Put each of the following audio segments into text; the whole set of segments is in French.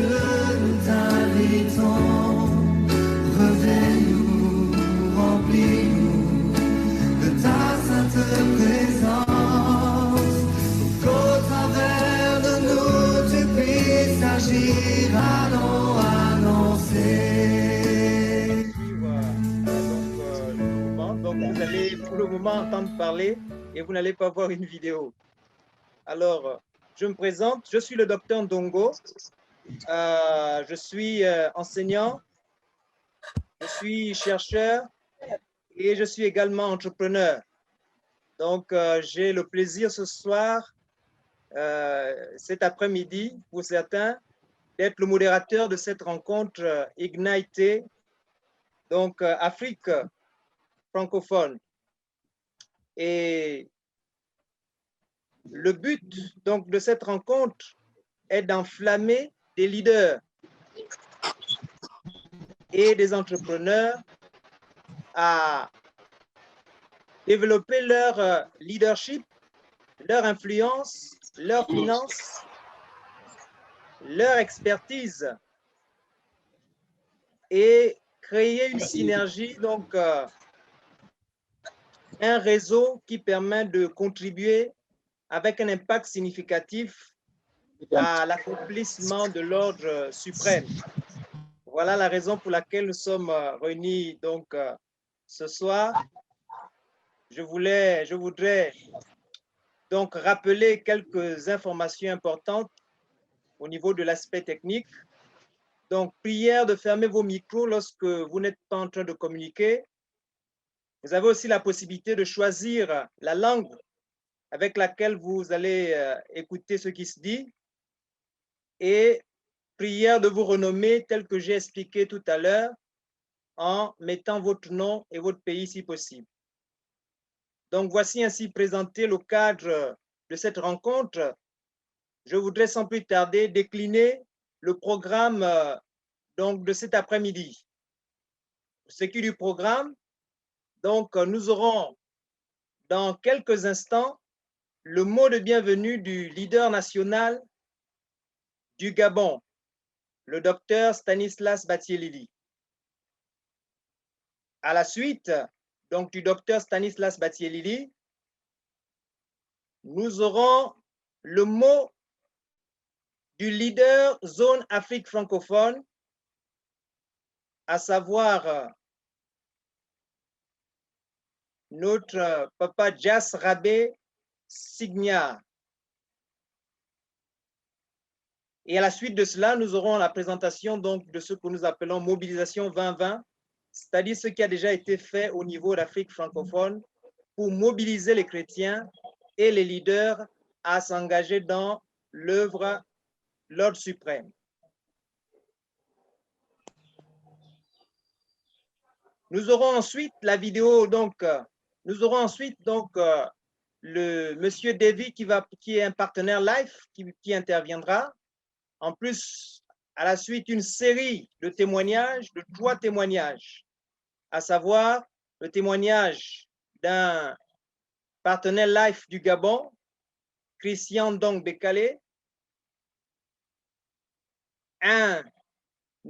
Dieu, nous t'invitons, reviens-nous, remplis-nous de ta sainte présence, qu'au travers de nous tu puisses agir, allons annoncer. Donc vous allez pour le moment entendre parler et vous n'allez pas voir une vidéo. Alors, je me présente, je suis le docteur Ndongo, je suis enseignant, je suis chercheur et je suis également entrepreneur. Donc, j'ai le plaisir ce soir, cet après-midi, pour certains, d'être le modérateur de cette rencontre Ignite, donc Afrique francophone. Et le but donc de cette rencontre est d'enflammer des leaders et des entrepreneurs à développer leur leadership, leur influence, leur finance, leur expertise et créer une synergie, donc un réseau qui permet de contribuer avec un impact significatif à l'accomplissement de l'ordre suprême. Voilà la raison pour laquelle nous sommes réunis donc ce soir. Je voudrais donc rappeler quelques informations importantes au niveau de l'aspect technique. Donc, prière de fermer vos micros lorsque vous n'êtes pas en train de communiquer. Vous avez aussi la possibilité de choisir la langue avec laquelle vous allez écouter ce qui se dit. Et prière de vous renommer tel que j'ai expliqué tout à l'heure en mettant votre nom et votre pays si possible. Donc, voici ainsi présenté le cadre de cette rencontre. Je voudrais sans plus tarder décliner le programme donc, de cet après-midi. Ce qui est du programme, donc nous aurons dans quelques instants le mot de bienvenue du leader national du Gabon, le docteur Stanislas Batyelili. À la suite donc, du docteur Stanislas Batyelili, nous aurons le mot du leader zone Afrique francophone, à savoir notre papa Jas Rabé Signa. Et à la suite de cela, nous aurons la présentation donc de ce que nous appelons Mobilisation 2020, c'est-à-dire ce qui a déjà été fait au niveau d'Afrique francophone pour mobiliser les chrétiens et les leaders à s'engager dans l'œuvre l'ordre suprême. Nous aurons ensuite la vidéo, donc, nous aurons ensuite donc le monsieur Davy qui est un partenaire live qui interviendra. En plus, à la suite, une série de témoignages, de 3 témoignages, à savoir le témoignage d'un partenaire live du Gabon, Christian Dong Bekale, un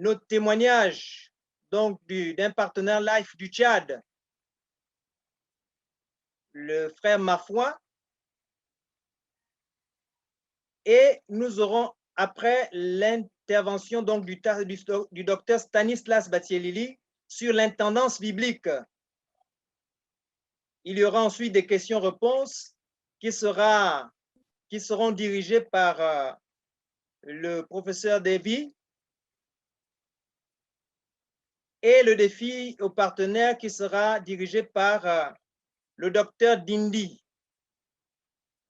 autre témoignage donc d'un partenaire live du Tchad, le frère Mafoua, et nous aurons après l'intervention donc du docteur Stanislas Batyelili sur l'intendance biblique. Il y aura ensuite des questions-réponses qui seront dirigées par le professeur Davy et le défi aux partenaires qui sera dirigé par le docteur Dindi.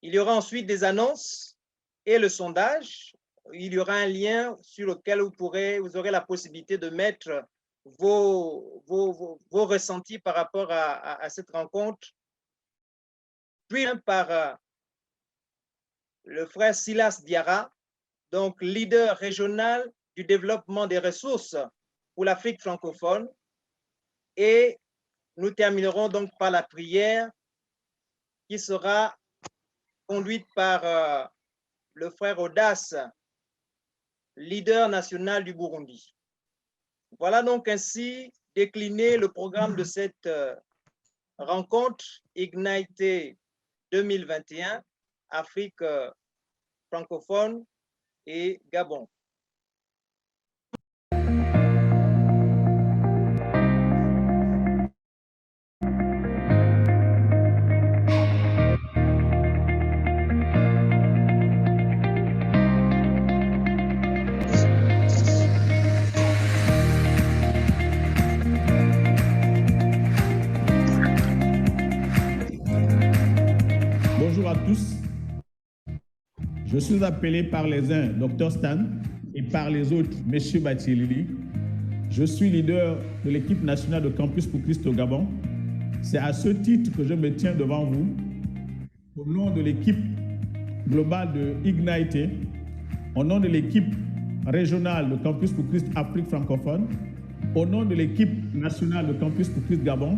Il y aura ensuite des annonces et le sondage. Il y aura un lien sur lequel vous aurez la possibilité de mettre vos ressentis par rapport à cette rencontre. Puis par le frère Silas Diarra, donc leader régional du développement des ressources pour l'Afrique francophone. Et nous terminerons donc par la prière qui sera conduite par le frère Audace leader national du Burundi. Voilà donc ainsi décliné le programme de cette rencontre Ignite 2021, Afrique francophone et Gabon. Bonjour à tous. Je suis appelé par les uns Dr Stan et par les autres M. Batilili. Je suis leader de l'équipe nationale de Campus pour Christ au Gabon. C'est à ce titre que je me tiens devant vous au nom de l'équipe globale de Ignite, au nom de l'équipe régionale de Campus pour Christ Afrique francophone, au nom de l'équipe nationale de Campus pour Christ Gabon.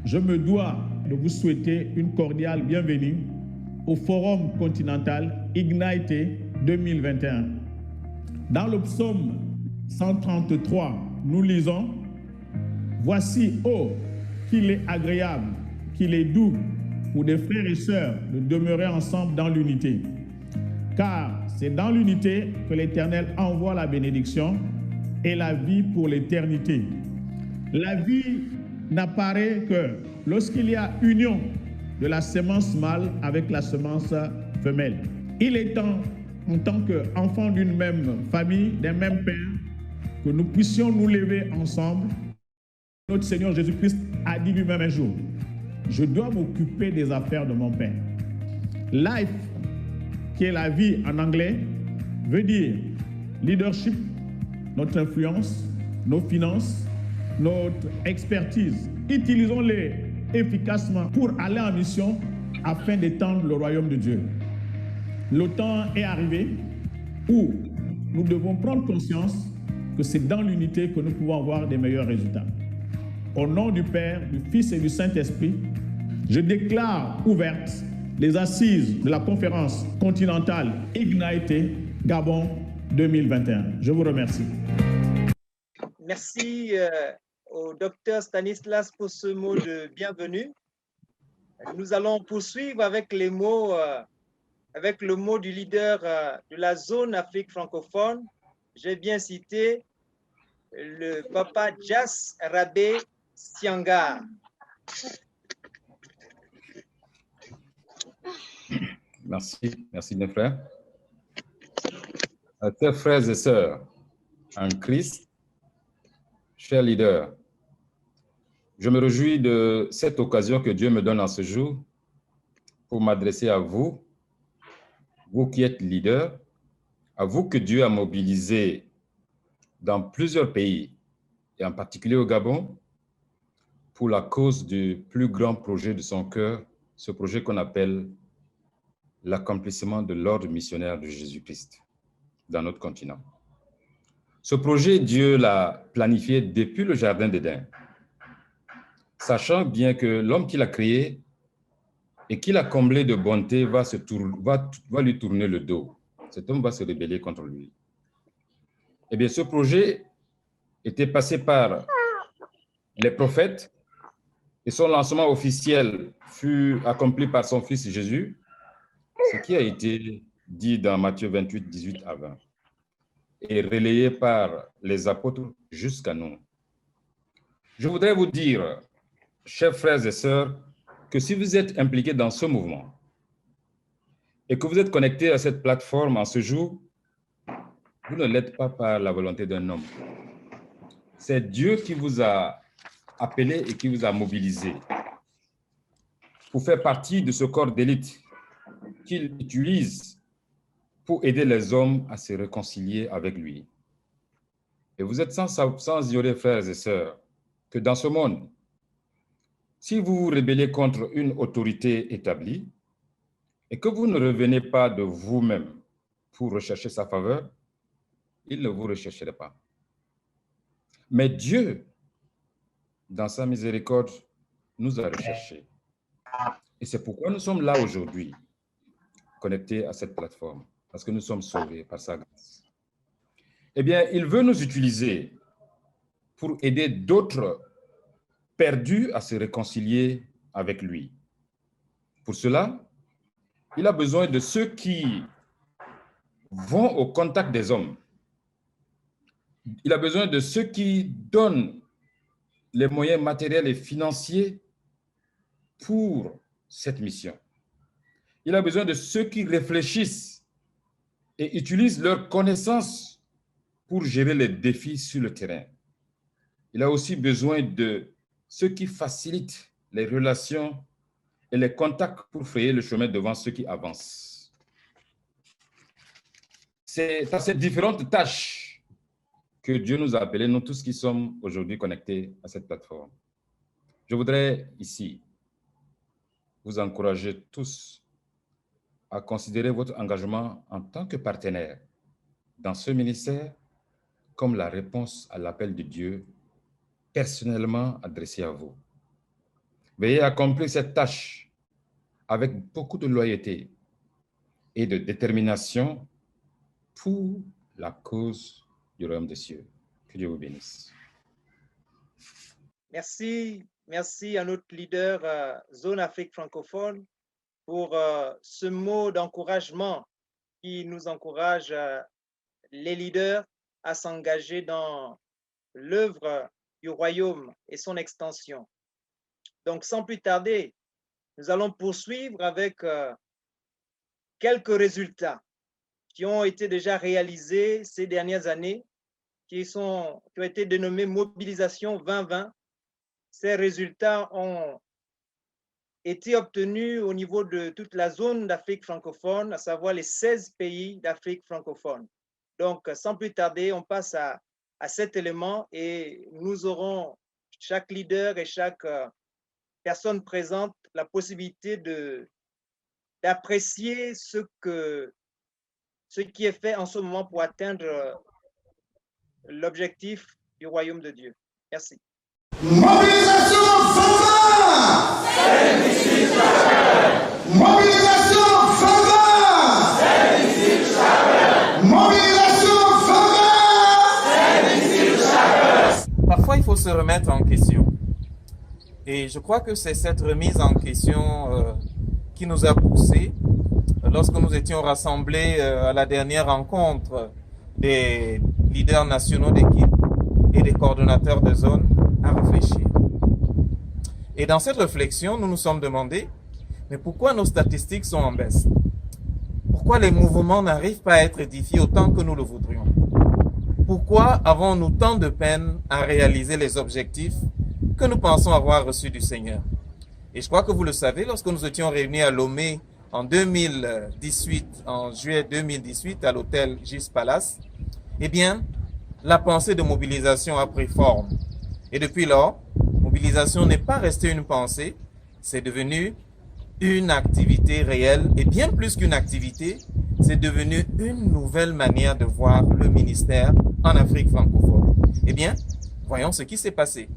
Je me dois de vous souhaiter une cordiale bienvenue au Forum continental Ignite 2021. Dans le psaume 133, nous lisons « Voici, oh, qu'il est agréable, qu'il est doux pour des frères et sœurs de demeurer ensemble dans l'unité. Car c'est dans l'unité que l'Éternel envoie la bénédiction et la vie pour l'éternité. La vie n'apparaît que lorsqu'il y a union de la semence mâle avec la semence femelle. Il est temps, en tant qu'enfants d'une même famille, d'un même père, que nous puissions nous lever ensemble. Notre Seigneur Jésus-Christ a dit lui-même un jour, « Je dois m'occuper des affaires de mon Père. » Life, qui est la vie en anglais, veut dire leadership, notre influence, nos finances, notre expertise. Utilisons-les efficacement pour aller en mission afin d'étendre le royaume de Dieu. Le temps est arrivé où nous devons prendre conscience que c'est dans l'unité que nous pouvons avoir des meilleurs résultats. Au nom du Père, du Fils et du Saint-Esprit, je déclare ouvertes les assises de la conférence continentale Ignite Gabon 2021. Je vous remercie. Merci au docteur Stanislas pour ce mot de bienvenue. Nous allons poursuivre avec les mots, avec le mot du leader de la zone Afrique francophone. J'ai bien cité le papa Jas Rabé Sianga. Merci mes frères. Chers frères et sœurs en Christ, chers leaders, je me réjouis de cette occasion que Dieu me donne en ce jour pour m'adresser à vous, vous qui êtes leaders, à vous que Dieu a mobilisé dans plusieurs pays, et en particulier au Gabon, pour la cause du plus grand projet de son cœur, ce projet qu'on appelle l'accomplissement de l'ordre missionnaire de Jésus-Christ dans notre continent. Ce projet, Dieu l'a planifié depuis le Jardin d'Éden, sachant bien que l'homme qu'il a créé et qu'il a comblé de bonté va lui tourner le dos. Cet homme va se rebeller contre lui. Eh bien, ce projet était passé par les prophètes et son lancement officiel fut accompli par son fils Jésus, ce qui a été dit dans Matthieu 28, 18 à 20, et relayé par les apôtres jusqu'à nous. Je voudrais vous dire, chers frères et sœurs, que si vous êtes impliqués dans ce mouvement et que vous êtes connectés à cette plateforme en ce jour, vous ne l'êtes pas par la volonté d'un homme. C'est Dieu qui vous a appelé et qui vous a mobilisé pour faire partie de ce corps d'élite qu'il utilise pour aider les hommes à se réconcilier avec lui. Et vous êtes sans ignorer, frères et sœurs, que dans ce monde, si vous vous rébellez contre une autorité établie et que vous ne revenez pas de vous-même pour rechercher sa faveur, il ne vous rechercherait pas. Mais Dieu, dans sa miséricorde, nous a recherchés. Et c'est pourquoi nous sommes là aujourd'hui, connectés à cette plateforme, parce que nous sommes sauvés par sa grâce. eh bien, il veut nous utiliser pour aider d'autres perdus à se réconcilier avec lui. Pour cela, il a besoin de ceux qui vont au contact des hommes. Il a besoin de ceux qui donnent les moyens matériels et financiers pour cette mission. Il a besoin de ceux qui réfléchissent et utilisent leurs connaissances pour gérer les défis sur le terrain. Il a aussi besoin de ceux qui facilitent les relations et les contacts pour frayer le chemin devant ceux qui avancent. C'est à ces différentes tâches que Dieu nous a appelés, nous tous qui sommes aujourd'hui connectés à cette plateforme. Je voudrais ici vous encourager tous à considérer votre engagement en tant que partenaire dans ce ministère comme la réponse à l'appel de Dieu personnellement adressé à vous. Veuillez accomplir cette tâche avec beaucoup de loyauté et de détermination pour la cause du royaume des cieux. Que Dieu vous bénisse. Merci à notre leader Zone Afrique francophone pour ce mot d'encouragement qui nous encourage les leaders à s'engager dans l'œuvre du royaume et son extension. Donc, sans plus tarder, nous allons poursuivre avec quelques résultats qui ont été déjà réalisés ces dernières années, qui ont été dénommés Mobilisation 2020. Ces résultats ont été obtenus au niveau de toute la zone d'Afrique francophone, à savoir les 16 pays d'Afrique francophone. Donc, sans plus tarder, on passe à cet élément et nous aurons, chaque leader et chaque personne présente, la possibilité d'apprécier ce qui est fait en ce moment pour atteindre l'objectif du royaume de Dieu. Merci. Mobilisation 2020! Mobilisation 2020! Mobilisation 2020! Parfois, il faut se remettre en question. Et je crois que c'est cette remise en question qui nous a poussés lorsque nous étions rassemblés à la dernière rencontre des leaders nationaux d'équipe et des coordonnateurs de zone à réfléchir. Et dans cette réflexion, nous nous sommes demandé, mais pourquoi nos statistiques sont en baisse? Pourquoi les mouvements n'arrivent pas à être édifiés autant que nous le voudrions? Pourquoi avons-nous tant de peine à réaliser les objectifs que nous pensons avoir reçus du Seigneur? Et je crois que vous le savez, lorsque nous étions réunis à Lomé en 2018, en juillet 2018, à l'hôtel Gis Palace, eh bien, la pensée de mobilisation a pris forme. Et depuis lors, mobilisation n'est pas restée une pensée, c'est devenu une activité réelle, et bien plus qu'une activité, c'est devenu une nouvelle manière de voir le ministère en Afrique francophone. Eh bien, voyons ce qui s'est passé.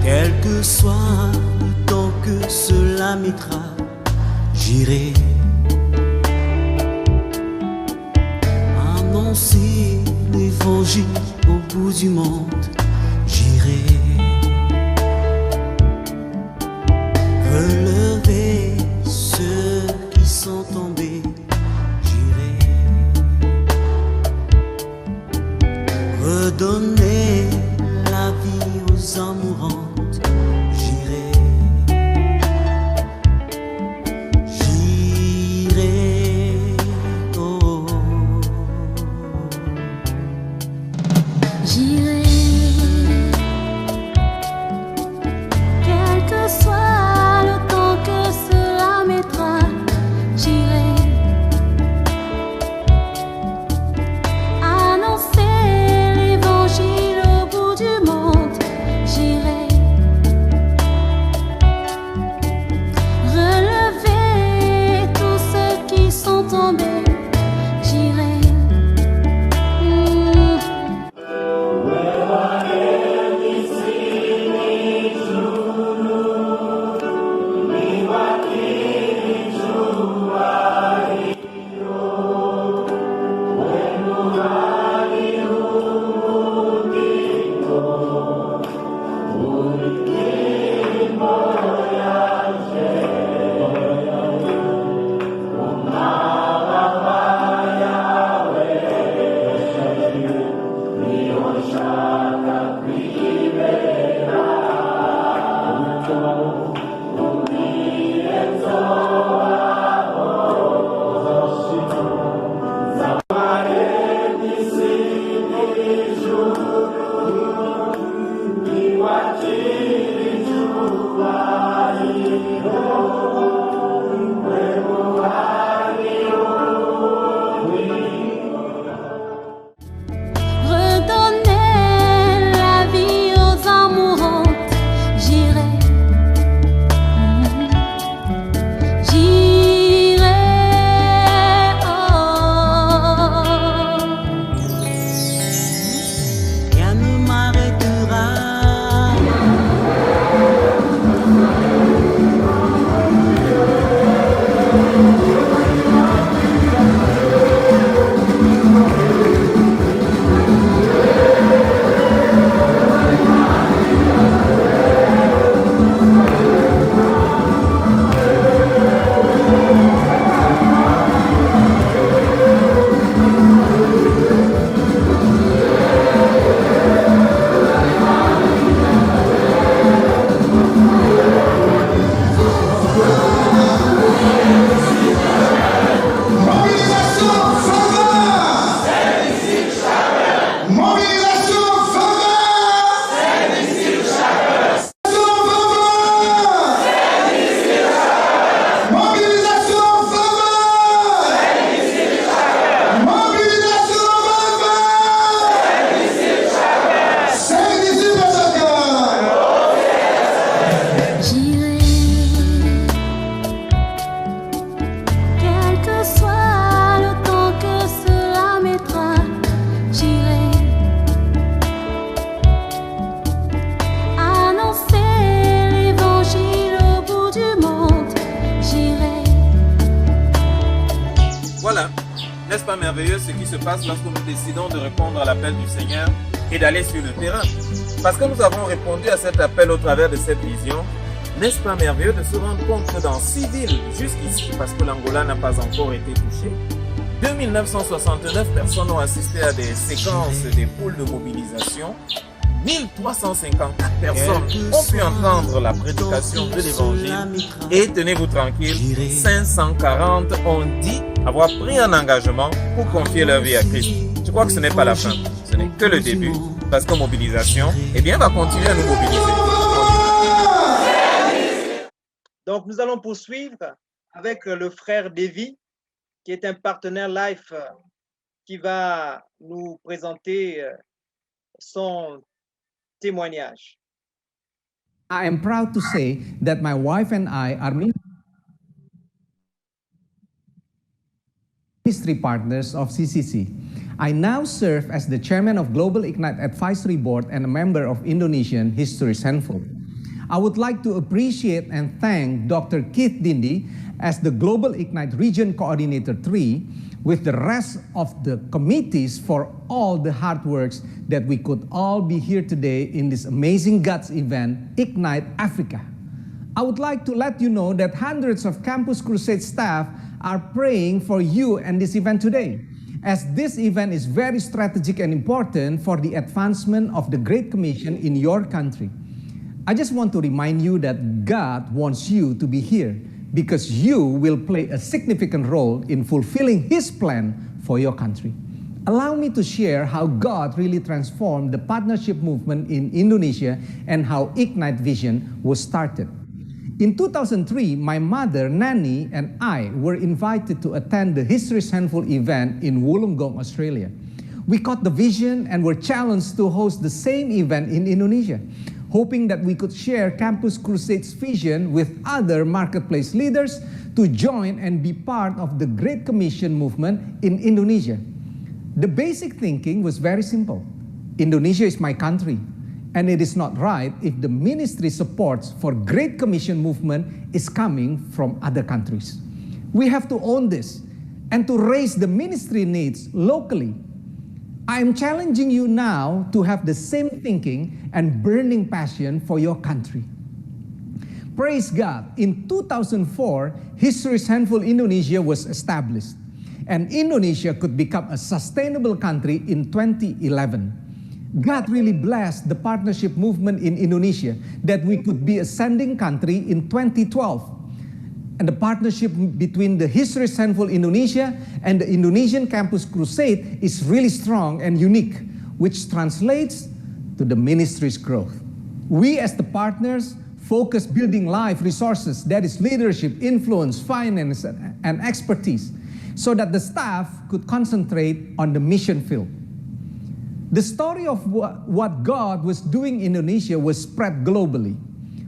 Quel que soit le temps que cela mettra, j'irai annoncer l'évangile au bout du monde. J'irai relever ceux qui sont tombés. J'irai redonner la vie aux âmes mourantes. Quel que soit le temps Voilà, n'est-ce pas merveilleux ce qui se passe lorsque nous décidons de répondre à l'appel du Seigneur et d'aller sur le terrain? Parce que nous avons répondu à cet appel au travers de cette vision. N'est-ce pas merveilleux de se rendre compte que dans 6 villes, jusqu'ici, parce que l'Angola n'a pas encore été touchée, 2969 personnes ont assisté à des séquences, des pôles de mobilisation. 1354 personnes ont pu entendre la prédication de l'évangile. Et tenez-vous tranquille, 540 ont dit avoir pris un engagement pour confier leur vie à Christ. Je crois que ce n'est pas la fin, ce n'est que le début. Parce que mobilisation, eh bien, va continuer à nous mobiliser. Donc, nous allons poursuivre avec le frère Davy, qui est un partenaire live qui va nous présenter son témoignage. I am proud to say that my wife and I are ministry partners of CCC. I now serve as the chairman of Global Ignite Advisory Board and a member of Indonesian History Handful. I would like to appreciate and thank Dr. Keith Dindi as the Global Ignite Region Coordinator 3 with the rest of the committees for all the hard works that we could all be here today in this amazing God's event, Ignite Africa. I would like to let you know that hundreds of Campus Crusade staff are praying for you and this event today, as this event is very strategic and important for the advancement of the Great Commission in your country. I just want to remind you that God wants you to be here because you will play a significant role in fulfilling His plan for your country. Allow me to share how God really transformed the partnership movement in Indonesia and how Ignite Vision was started. In 2003, my mother, Nani, and I were invited to attend the History Handful event in Wollongong, Australia. We caught the vision and were challenged to host the same event in Indonesia, hoping that we could share Campus Crusade's vision with other marketplace leaders to join and be part of the Great Commission movement in Indonesia. The basic thinking was very simple. Indonesia is my country, and it is not right if the ministry supports for Great Commission movement is coming from other countries. We have to own this and to raise the ministry needs locally. I am challenging you now to have the same thinking and burning passion for your country. Praise God, in 2004, History Handful Indonesia was established, and Indonesia could become a sustainable country in 2011. God really blessed the partnership movement in Indonesia that we could be a sending country in 2012. And the partnership between the History Handful Indonesia and the Indonesian Campus Crusade is really strong and unique, which translates to the ministry's growth. We as the partners focus building life resources, that is leadership, influence, finance, and expertise, so that the staff could concentrate on the mission field. The story of what God was doing in Indonesia was spread globally.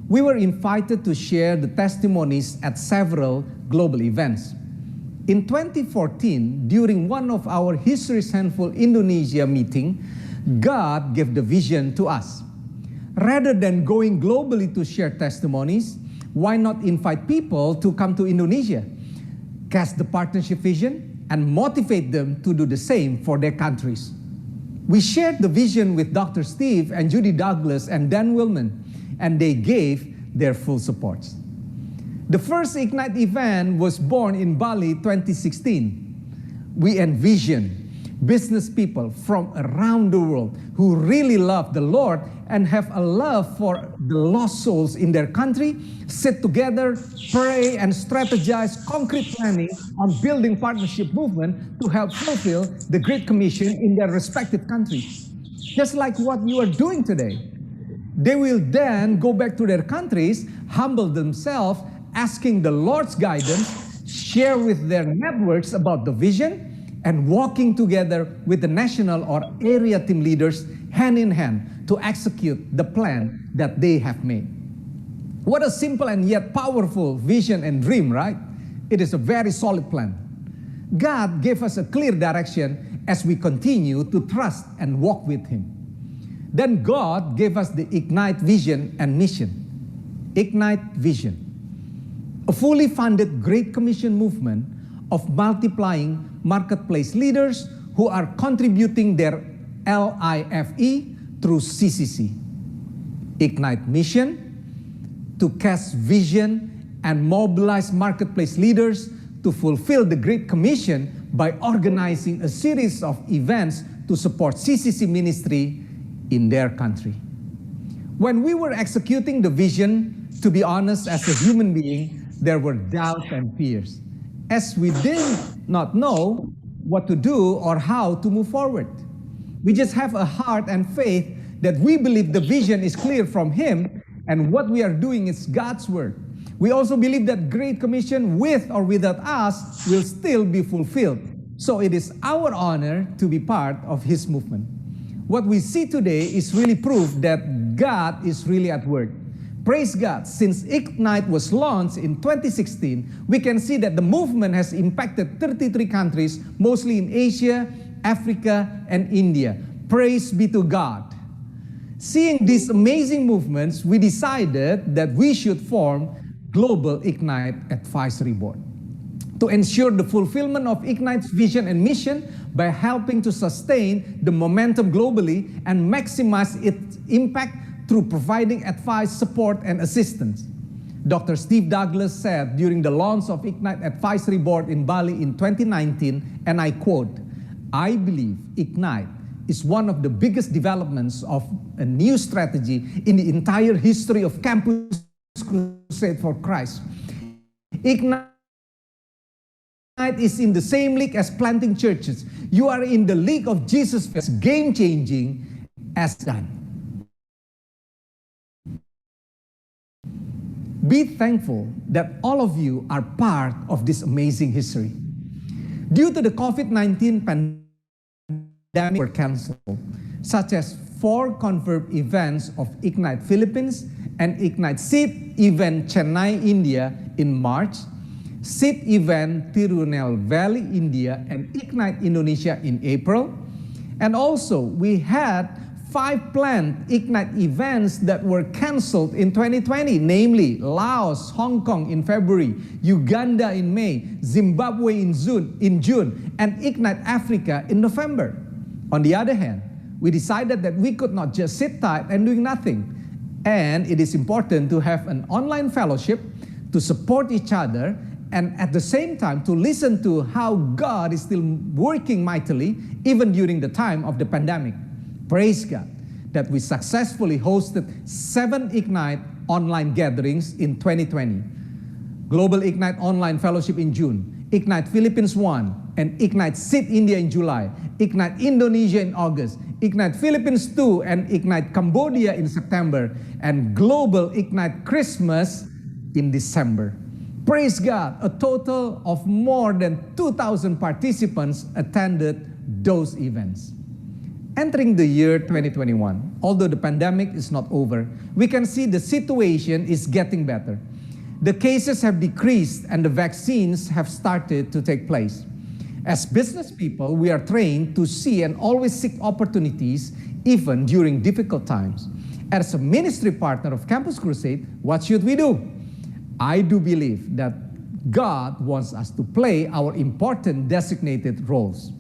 We were invited to share the testimonies at several global events. In 2014, during one of our History Handful Indonesia meeting, God gave the vision to us. Rather than going globally to share testimonies, why not invite people to come to Indonesia, cast the partnership vision, and motivate them to do the same for their countries? We shared the vision with Dr. Steve and Judy Douglas and Dan Willman, and they gave their full support. The first Ignite event was born in Bali 2016. We envisioned business people from around the world who really love the Lord and have a love for the lost souls in their country, sit together, pray, and strategize concrete planning on building partnership movement to help fulfill the Great Commission in their respective countries. Just like what you are doing today. They will then go back to their countries, humble themselves, asking the Lord's guidance, share with their networks about the vision, and walking together with the national or area team leaders hand in hand to execute the plan that they have made. What a simple and yet powerful vision and dream, right? It is a very solid plan. God gave us a clear direction as we continue to trust and walk with Him. Then God gave us the Ignite Vision and mission. Ignite Vision, a fully funded Great Commission movement of multiplying marketplace leaders who are contributing their LIFE through CCC. Ignite Mission to cast vision and mobilize marketplace leaders to fulfill the Great Commission by organizing a series of events to support CCC ministry in their country. When we were executing the vision, to be honest, as a human being, there were doubts and fears, as we did not know what to do or how to move forward. We just have a heart and faith that we believe the vision is clear from Him and what we are doing is God's word. We also believe that Great Commission, with or without us, will still be fulfilled. So it is our honor to be part of His movement. What we see today is really proof that God is really at work. Praise God, since Ignite was launched in 2016, we can see that the movement has impacted 33 countries, mostly in Asia, Africa, and India. Praise be to God. Seeing these amazing movements, we decided that we should form Global Ignite Advisory Board to ensure the fulfillment of Ignite's vision and mission by helping to sustain the momentum globally and maximize its impact through providing advice, support, and assistance. Dr. Steve Douglas said during the launch of Ignite Advisory Board in Bali in 2019, and I quote, "I believe Ignite is one of the biggest developments of a new strategy in the entire history of Campus Crusade for Christ. Ignite is in the same league as planting churches. You are in the league of Jesus, as game-changing as done." Be thankful that all of you are part of this amazing history. Due to the COVID-19 pandemic were canceled, such as 4 confirmed events of Ignite Philippines and Ignite Seed event Chennai, India in March, Seed event Tirunelveli, India, and Ignite Indonesia in April. And also, we had 5 planned Ignite events that were canceled in 2020, namely Laos, Hong Kong in February, Uganda in May, Zimbabwe in June, and Ignite Africa in November. On the other hand, we decided that we could not just sit tight and doing nothing. And it is important to have an online fellowship to support each other and at the same time to listen to how God is still working mightily even during the time of the pandemic. Praise God that we successfully hosted 7 Ignite online gatherings in 2020. Global Ignite Online Fellowship in June, Ignite Philippines 1, and Ignite Seed India in July, Ignite Indonesia in August, Ignite Philippines 2, and Ignite Cambodia in September, and Global Ignite Christmas in December. Praise God, a total of more than 2,000 participants attended those events. Entering the year 2021, although the pandemic is not over, we can see the situation is getting better. The cases have decreased and the vaccines have started to take place. As business people, we are trained to see and always seek opportunities even during difficult times. As a ministry partner of Campus Crusade, what should we do? I do believe that God wants us to play our important designated roles.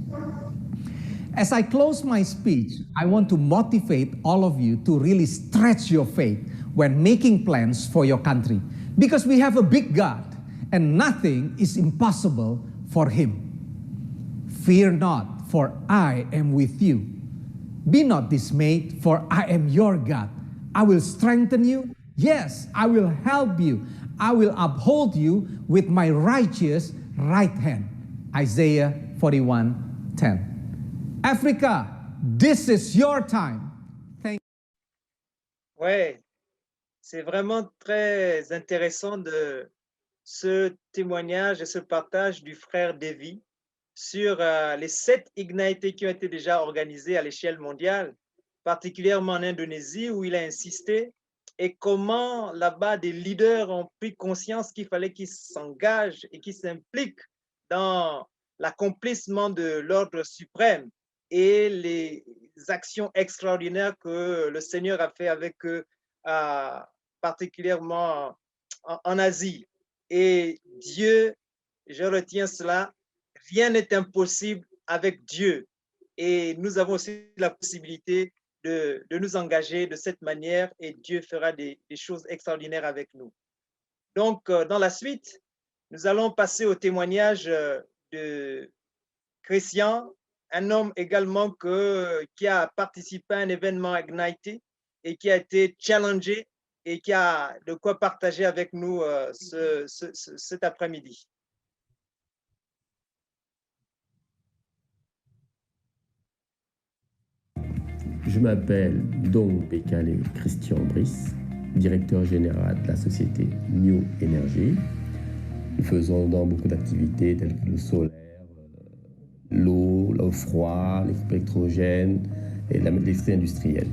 As I close my speech, I want to motivate all of you to really stretch your faith when making plans for your country, because we have a big God and nothing is impossible for Him. Fear not, for I am with you. Be not dismayed, for I am your God. I will strengthen you. Yes, I will help you. I will uphold you with my righteous right hand. Isaiah 41:10. Africa, this is your time. Thank you. Ouais, c'est vraiment très intéressant de ce témoignage et ce partage du frère Davy sur les 7 Ignités qui ont été déjà organisés à l'échelle mondiale, particulièrement en Indonésie où il a insisté, et comment là-bas des leaders ont pris conscience qu'il fallait qu'ils s'engagent et qu'ils s'impliquent dans l'accomplissement de l'ordre suprême et les actions extraordinaires que le Seigneur a fait avec eux, particulièrement en Asie. Et Dieu, je retiens cela, rien n'est impossible avec Dieu. Et nous avons aussi la possibilité de nous engager de cette manière et Dieu fera des choses extraordinaires avec nous. Donc, dans la suite, nous allons passer au témoignage de Christian, un homme également qui a participé à un événement Ignite et qui a été challengé et qui a de quoi partager avec nous cet après-midi. Je m'appelle Dong Bekale Christian Brice, directeur général de la société New Energy. Nous faisons donc beaucoup d'activités telles que le solaire, l'eau, le froid, les groupes électrogènes et l'industrie industrielle.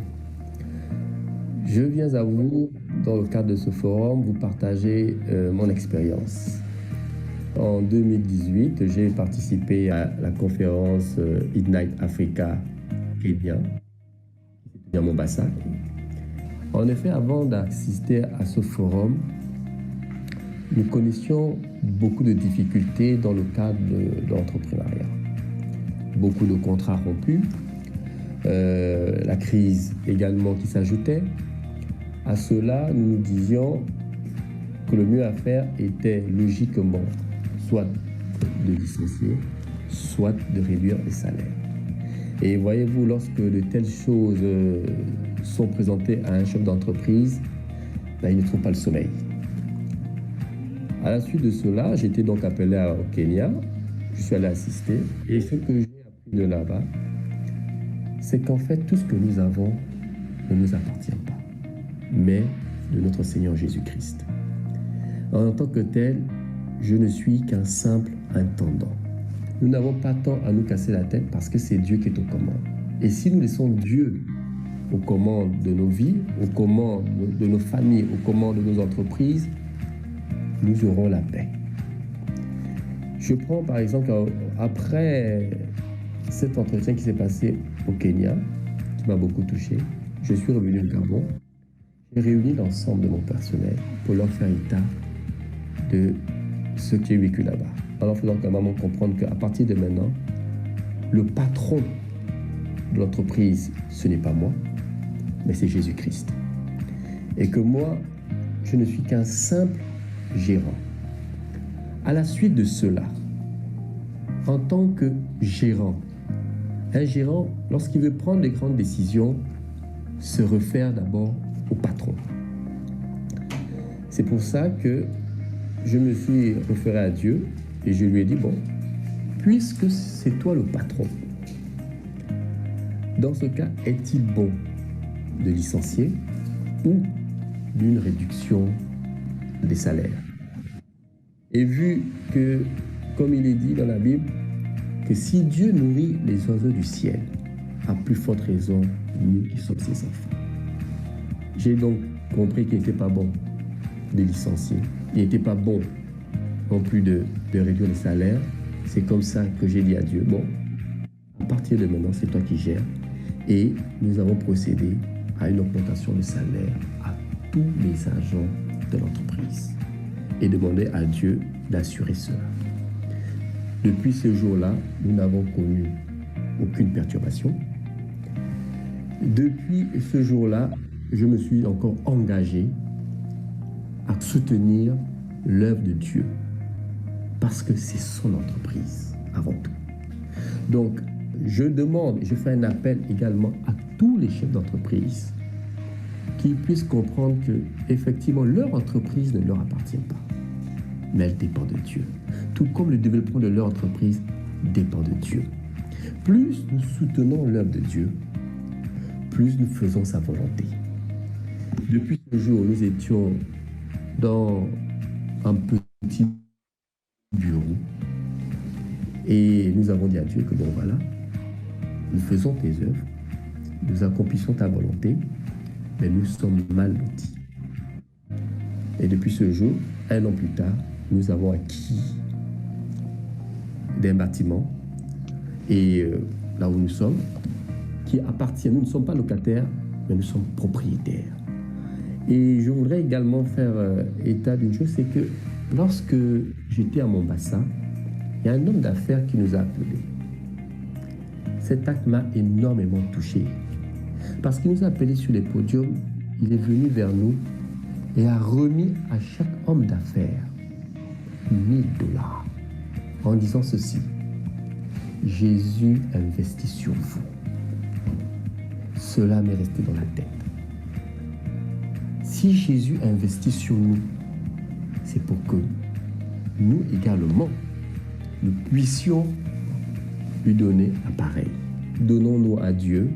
Je viens à vous, dans le cadre de ce forum, vous partager mon expérience. En 2018, j'ai participé à la conférence Ignite Africa Kenya, à Mombasa. En effet, avant d'assister à ce forum, nous connaissions beaucoup de difficultés dans le cadre de l'entrepreneuriat. Beaucoup de contrats rompus, la crise également qui s'ajoutait. À cela, nous nous disions que le mieux à faire était logiquement soit de licencier, soit de réduire les salaires. Et voyez-vous, lorsque de telles choses sont présentées à un chef d'entreprise, il ne trouve pas le sommeil. À la suite de cela, j'étais donc appelé au Kenya, je suis allé assister, et ce que j'ai appris de là-bas, c'est qu'en fait, tout ce que nous avons ne nous appartient pas, mais de notre Seigneur Jésus-Christ. En tant que tel, je ne suis qu'un simple intendant. Nous n'avons pas tant à nous casser la tête parce que c'est Dieu qui est aux commandes. Et si nous laissons Dieu aux commandes de nos vies, aux commandes de nos familles, aux commandes de nos entreprises, nous aurons la paix. Je prends par exemple, après cet entretien qui s'est passé au Kenya, qui m'a beaucoup touché, je suis revenu au Gabon. J'ai réuni l'ensemble de mon personnel pour leur faire état de ce que j'ai vécu là-bas. En faisant quand même comprendre qu'à partir de maintenant, le patron de l'entreprise, ce n'est pas moi, mais c'est Jésus-Christ. Et que moi, je ne suis qu'un simple gérant. À la suite de cela, en tant que gérant, un gérant, lorsqu'il veut prendre des grandes décisions, se réfère d'abord au patron. C'est pour ça que je me suis référé à Dieu et je lui ai dit, bon, puisque c'est toi le patron, dans ce cas, est-il bon de licencier ou d'une réduction des salaires? Et vu que, comme il est dit dans la Bible, que si Dieu nourrit les oiseaux du ciel, à plus forte raison, nous qui sommes ses enfants. J'ai donc compris qu'il n'était pas bon de licencier. Il n'était pas bon non plus de réduire les salaires. C'est comme ça que j'ai dit à Dieu, bon, à partir de maintenant, c'est toi qui gères. Et nous avons procédé à une augmentation de salaire à tous les agents de l'entreprise et demandé à Dieu d'assurer cela. Depuis ce jour-là, nous n'avons connu aucune perturbation. Depuis ce jour-là, je me suis encore engagé à soutenir l'œuvre de Dieu parce que c'est son entreprise avant tout. Donc, je demande, je fais un appel également à tous les chefs d'entreprise qui puissent comprendre que effectivement leur entreprise ne leur appartient pas, mais elle dépend de Dieu. Tout comme le développement de leur entreprise dépend de Dieu. Plus nous soutenons l'œuvre de Dieu, plus nous faisons sa volonté. Depuis ce jour, nous étions dans un petit bureau et nous avons dit à Dieu que bon voilà, nous faisons tes œuvres, nous accomplissons ta volonté, mais nous sommes mal lotis. Et depuis ce jour, 1 an plus tard, nous avons acquis des bâtiments et là où nous sommes, qui appartiennent, nous ne sommes pas locataires, mais nous sommes propriétaires. Et je voudrais également faire état d'une chose, c'est que lorsque j'étais à Mombasa, Il y a un homme d'affaires qui nous a appelés. Cet acte m'a énormément touché. Parce qu'il nous a appelés sur les podiums, il est venu vers nous et a remis à chaque homme d'affaires $1000 en disant ceci: Jésus investit sur vous. Cela m'est resté dans la tête. Si Jésus investit sur nous, c'est pour que nous également, nous puissions lui donner un pareil. Donnons-nous à Dieu,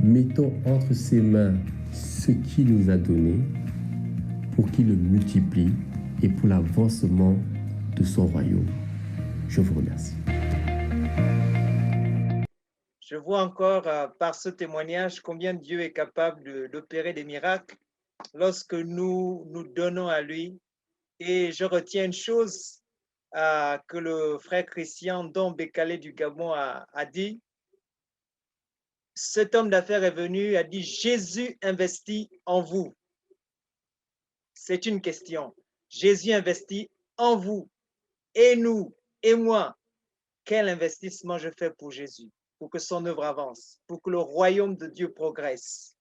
mettons entre ses mains ce qu'il nous a donné pour qu'il le multiplie et pour l'avancement de son royaume. Je vous remercie. Je vois encore par ce témoignage combien Dieu est capable d'opérer des miracles lorsque nous nous donnons à lui. Et je retiens une chose que le frère Christian Don Bécalé du Gabon a dit. Cet homme d'affaires est venu, a dit: Jésus investit en vous. C'est une question. Jésus investit en vous. Et nous, et moi, quel investissement je fais pour Jésus, pour que son œuvre avance, pour que le royaume de Dieu progresse.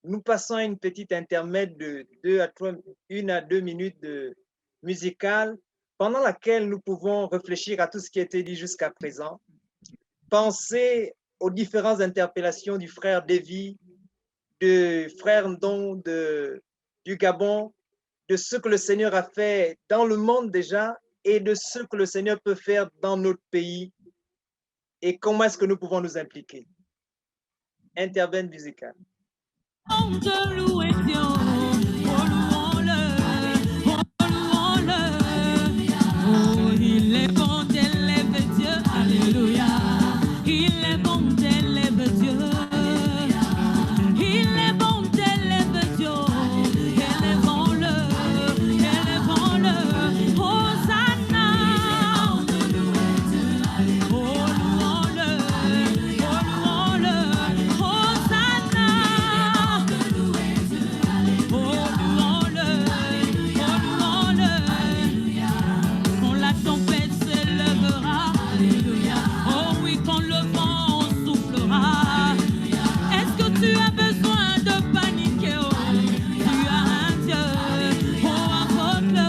Nous passons à une petite intermède de 1 à 2 minutes de musicale, pendant laquelle nous pouvons réfléchir à tout ce qui a été dit jusqu'à présent, penser aux différentes interpellations du frère Davy, du frère Ndon du Gabon, de ce que le Seigneur a fait dans le monde déjà et de ce que le Seigneur peut faire dans notre pays et comment est-ce que nous pouvons nous impliquer. Intervention musicale. Il est bon d'élève Dieu, alléluia. Il est bon d'élève Dieu. Il est bon d'élève Dieu. Élevons-le, élevons-le. Hosanna. Oh, louons-le, Hosanna. Oh, louons-le, quand la tempête s'élèvera, oh oui, quand le vent soufflera. Est-ce que tu as besoin de paniquer? Oh, tu as un Dieu, oh, invoque-le.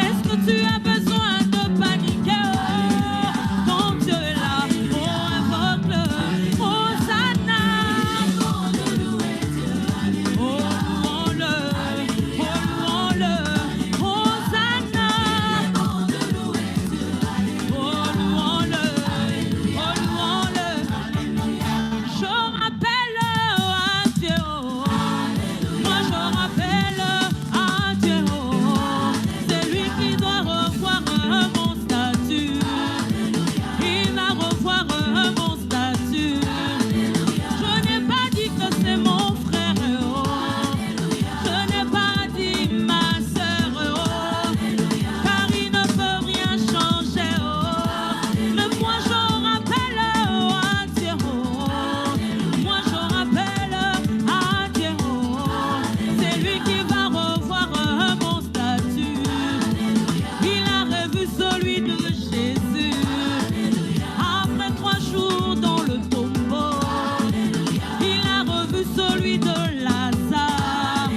Est-ce que tu as besoin de paniquer? Oh, ton Dieu est là, oh, invoque-le. Hosanna, oh, louons-le, Hosanna. Je rappelle à Dieu, moi je rappelle à Dieu, c'est lui qui doit revoir mon statut, il va revoir mon statut. Je n'ai pas dit que c'est mon frère, je n'ai pas dit ma sœur, car il ne peut rien changer. Mais moi je rappelle à Dieu, moi je rappelle à Dieu, c'est lui qui va revoir mon statut. Il a revu celui de Jésus, après 3 jours dans le tombeau. Il a revu celui de Lazare,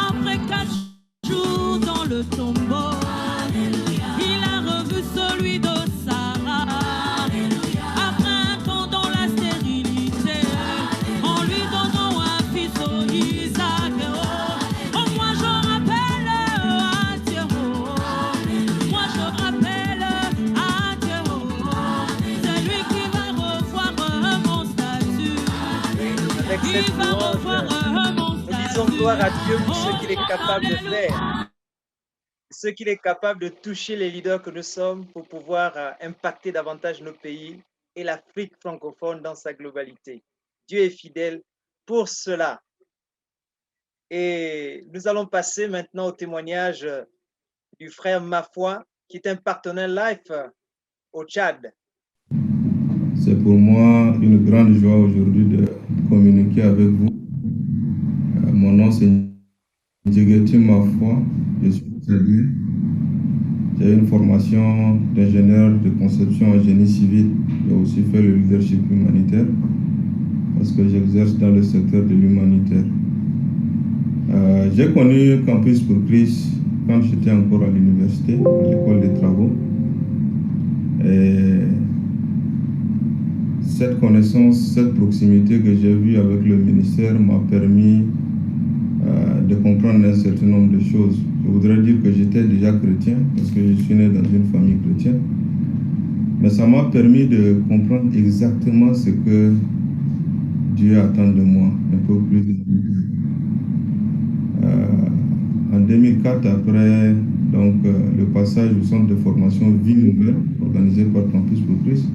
après 4 jours dans le tombeau. Il a revu celui de Sarah, après un temps dans la stérilité, en lui donnant un fils au Isaac. Oh, moi je rappelle à Dieu, moi je rappelle à Dieu, c'est lui qui va revoir mon statut. Avec Il cette va revoir louange, mon nous disons statut. gloire à Dieu pour ce qu'il est capable de faire, ce qu'il est capable de toucher les leaders que nous sommes pour pouvoir impacter davantage nos pays et l'Afrique francophone dans sa globalité. Dieu est fidèle pour cela. Et nous allons passer maintenant au témoignage du frère Mafoi, qui est un partenaire live au Tchad. C'est pour moi une grande joie aujourd'hui de communiquer avec vous. Mon nom c'est Ndjegeti Mafoi, je suis tchadien. J'ai une formation d'ingénieur de conception en génie civil. J'ai aussi fait le leadership humanitaire parce que j'exerce dans le secteur de l'humanitaire. J'ai connu Campus pour Christ quand j'étais encore à l'université, à l'école des travaux. Et cette connaissance, cette proximité que j'ai vue avec le ministère m'a permis de comprendre un certain nombre de choses. Je voudrais dire que j'étais déjà chrétien parce que je suis né dans une famille chrétienne. Mais ça m'a permis de comprendre exactement ce que Dieu attend de moi, un peu plus. En 2004, après le passage au centre de formation Vie Nouvelle, organisé par Campus pour Christ,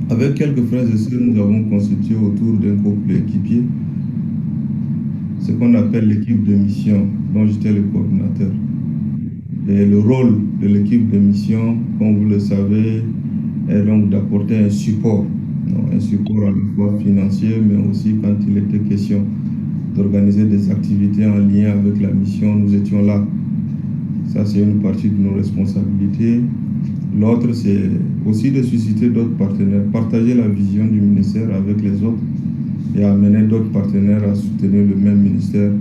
avec quelques frères et sœurs, nous avons constitué autour d'un couple équipier ce qu'on appelle l'équipe de mission, dont j'étais le coordinateur. Et le rôle de l'équipe de mission, comme vous le savez, est donc d'apporter un support à la fois financier, mais aussi quand il était question d'organiser des activités en lien avec la mission, nous étions là. Ça, c'est une partie de nos responsabilités. L'autre, c'est aussi de susciter d'autres partenaires, partager la vision du ministère avec les autres et amener d'autres partenaires à soutenir le même ministère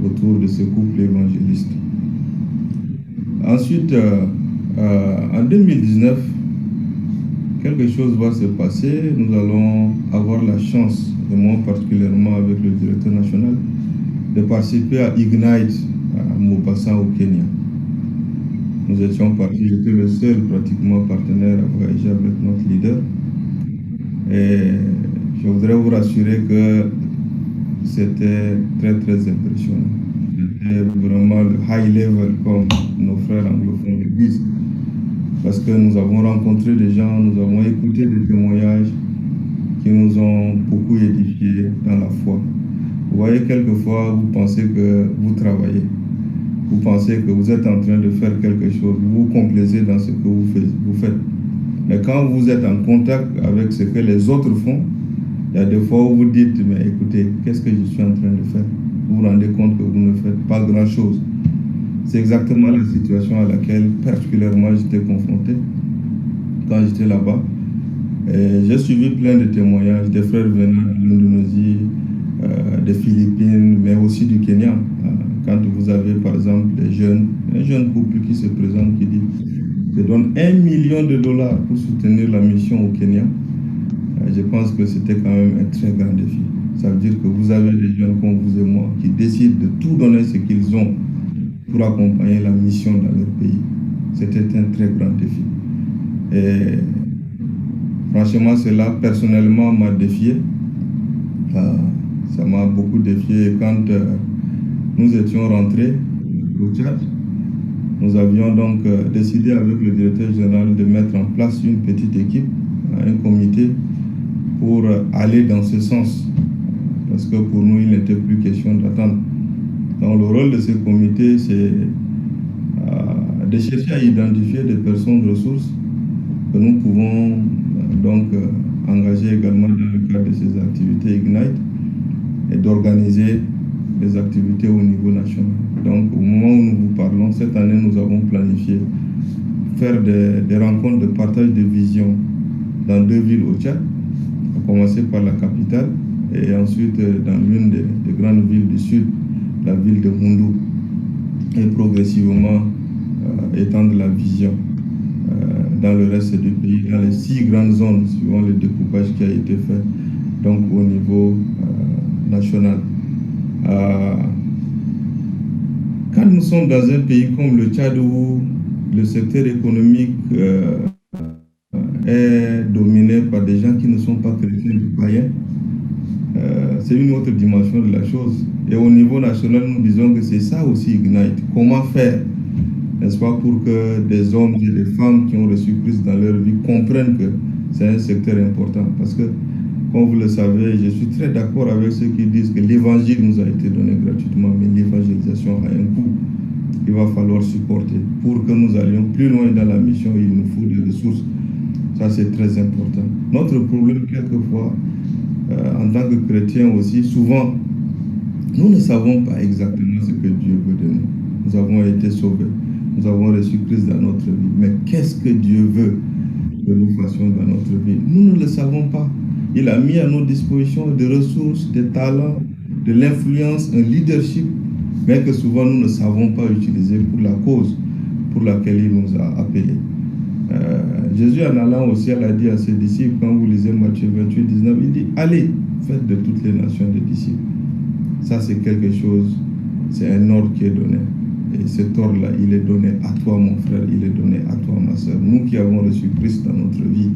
autour de ce couple évangéliste. Ensuite, en 2019, quelque chose va se passer. Nous allons avoir la chance, et moi particulièrement avec le directeur national, de participer à Ignite à Mombasa au Kenya. Nous étions partis, j'étais le seul pratiquement partenaire à voyager avec notre leader. Et je voudrais vous rassurer que c'était très très impressionnant. C'était vraiment le high level comme nos frères anglophones le disent. Parce que nous avons rencontré des gens, nous avons écouté des témoignages qui nous ont beaucoup édifiés dans la foi. Vous voyez, quelquefois, vous pensez que vous travaillez. Vous pensez que vous êtes en train de faire quelque chose. Vous vous complaisez dans ce que vous faites. Mais quand vous êtes en contact avec ce que les autres font, il y a des fois où vous dites, mais écoutez, qu'est-ce que je suis en train de faire? Vous vous rendez compte que vous ne faites pas grand-chose. C'est exactement la situation à laquelle particulièrement j'étais confronté quand j'étais là-bas. J'ai suivi plein de témoignages des frères venant de l'Indonésie, des Philippines, mais aussi du Kenya. Quand vous avez par exemple un jeune couple qui se présente, qui dit « Je donne $1 million pour soutenir la mission au Kenya », je pense que c'était quand même un très grand défi. Ça veut dire que vous avez des jeunes comme vous et moi qui décident de tout donner ce qu'ils ont pour accompagner la mission dans leur pays. C'était un très grand défi. Et franchement, cela personnellement m'a défié. Ça m'a beaucoup défié. Quand nous étions rentrés au Tchad, nous avions donc décidé avec le directeur général de mettre en place une petite équipe, un comité, pour aller dans ce sens. Parce que pour nous, il n'était plus question d'attendre. Donc le rôle de ce comité, c'est de chercher à identifier des personnes ressources que nous pouvons donc engager également dans le cadre de ces activités Ignite et d'organiser des activités au niveau national. Donc au moment où nous vous parlons, cette année, nous avons planifié faire des rencontres de partage de vision dans 2 villes au Tchad, à commencer par la capitale et ensuite dans l'une des grandes villes du sud, la ville de Moundou, et progressivement étendre la vision dans le reste du pays, dans les 6 grandes zones, suivant le découpage qui a été fait donc au niveau national. Quand nous sommes dans un pays comme le Tchad où le secteur économique est dominé par des gens qui ne sont pas chrétiens ou païens, c'est une autre dimension de la chose. Et au niveau national, nous disons que c'est ça aussi Ignite. Comment faire, n'est-ce pas, pour que des hommes et des femmes qui ont reçu Christ dans leur vie comprennent que c'est un secteur important. Parce que, comme vous le savez, je suis très d'accord avec ceux qui disent que l'évangile nous a été donné gratuitement, mais l'évangélisation a un coût qu'il va falloir supporter. Pour que nous allions plus loin dans la mission, il nous faut des ressources. Ça, c'est très important. Notre problème, quelquefois, en tant que chrétiens aussi, souvent, nous ne savons pas exactement ce que Dieu veut de nous. Nous avons été sauvés. Nous nous avons reçu Christ dans notre vie. Mais qu'est-ce que Dieu veut que nous fassions dans notre vie? Nous ne le savons pas. Il a mis à nos dispositions des ressources, des talents, de l'influence, un leadership, mais que souvent nous ne savons pas utiliser pour la cause pour laquelle il nous a appelés. Jésus, en allant au ciel, a dit à ses disciples, quand vous lisez Matthieu 28, 19, il dit, allez, faites de toutes les nations des disciples. Ça, c'est quelque chose, c'est un ordre qui est donné. Et cet ordre-là, il est donné à toi, mon frère, il est donné à toi, ma soeur. Nous qui avons reçu Christ dans notre vie.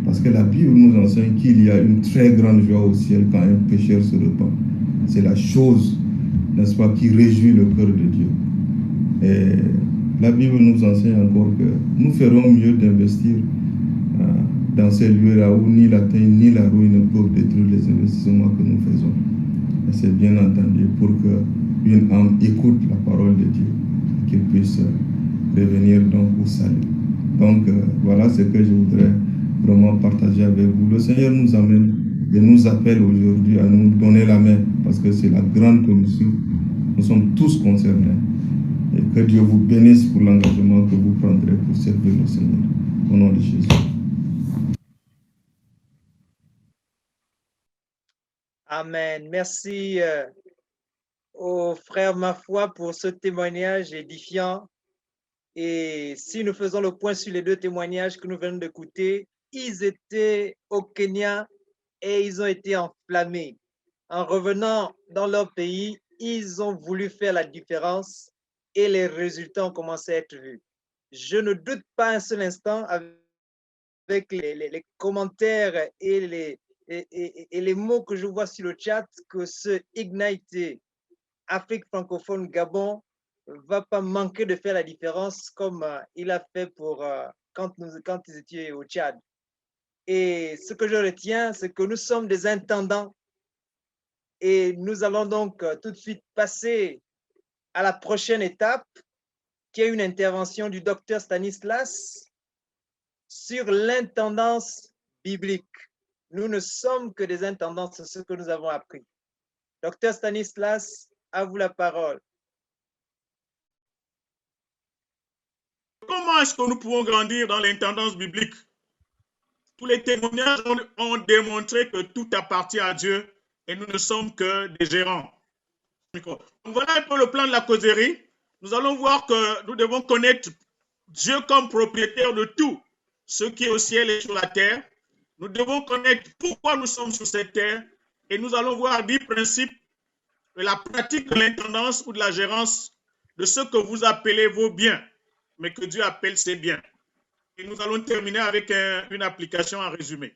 Parce que la Bible nous enseigne qu'il y a une très grande joie au ciel quand un pécheur se repent. C'est la chose, n'est-ce pas, qui réjouit le cœur de Dieu. Et la Bible nous enseigne encore que nous ferons mieux d'investir dans ces lieux-là où ni la terre ni la ruine ne peuvent détruire les investissements que nous faisons. Et c'est bien entendu pour qu'une âme écoute la parole de Dieu, qu'il puisse revenir donc au salut. Donc voilà ce que je voudrais vraiment partager avec vous. Le Seigneur nous amène et nous appelle aujourd'hui à nous donner la main parce que c'est la grande commission. Nous sommes tous concernés. Et que Dieu vous bénisse pour l'engagement que vous prendrez pour servir le Seigneur. Au nom de Jésus. Amen. Merci au frère Mafouah pour ce témoignage édifiant. Et si nous faisons le point sur les deux témoignages que nous venons d'écouter, ils étaient au Kenya et ils ont été enflammés. En revenant dans leur pays, ils ont voulu faire la différence et les résultats ont commencé à être vus. Je ne doute pas un seul instant avec les commentaires et les mots que je vois sur le chat que ce Ignite Afrique francophone Gabon va pas manquer de faire la différence comme il a fait pour quand ils étaient au Tchad. Et ce que je retiens, c'est que nous sommes des intendants et nous allons donc tout de suite passer à la prochaine étape, qui est une intervention du docteur Stanislas sur l'intendance biblique. Nous ne sommes que des intendants, c'est ce que nous avons appris. Docteur Stanislas, à vous la parole. Comment est-ce que nous pouvons grandir dans l'intendance biblique? Tous les témoignages ont démontré que tout appartient à Dieu et nous ne sommes que des gérants. Donc voilà un peu le plan de la causerie. Nous allons voir que nous devons connaître Dieu comme propriétaire de tout ce qui est au ciel et sur la terre. Nous devons connaître pourquoi nous sommes sur cette terre et nous allons voir 10 principes de la pratique de l'intendance ou de la gérance de ce que vous appelez vos biens, mais que Dieu appelle ses biens. Et nous allons terminer avec une application en résumé.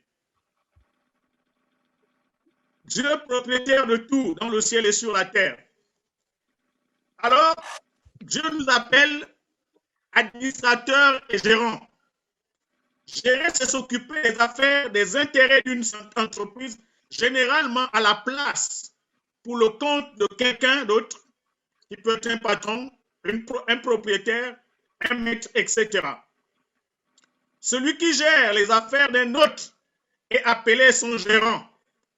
Dieu propriétaire de tout dans le ciel et sur la terre. Alors, Dieu nous appelle administrateurs et gérants. Gérer, c'est s'occuper des affaires, des intérêts d'une entreprise, généralement à la place, pour le compte de quelqu'un d'autre, qui peut être un patron, un propriétaire, un maître, etc. Celui qui gère les affaires d'un autre est appelé son gérant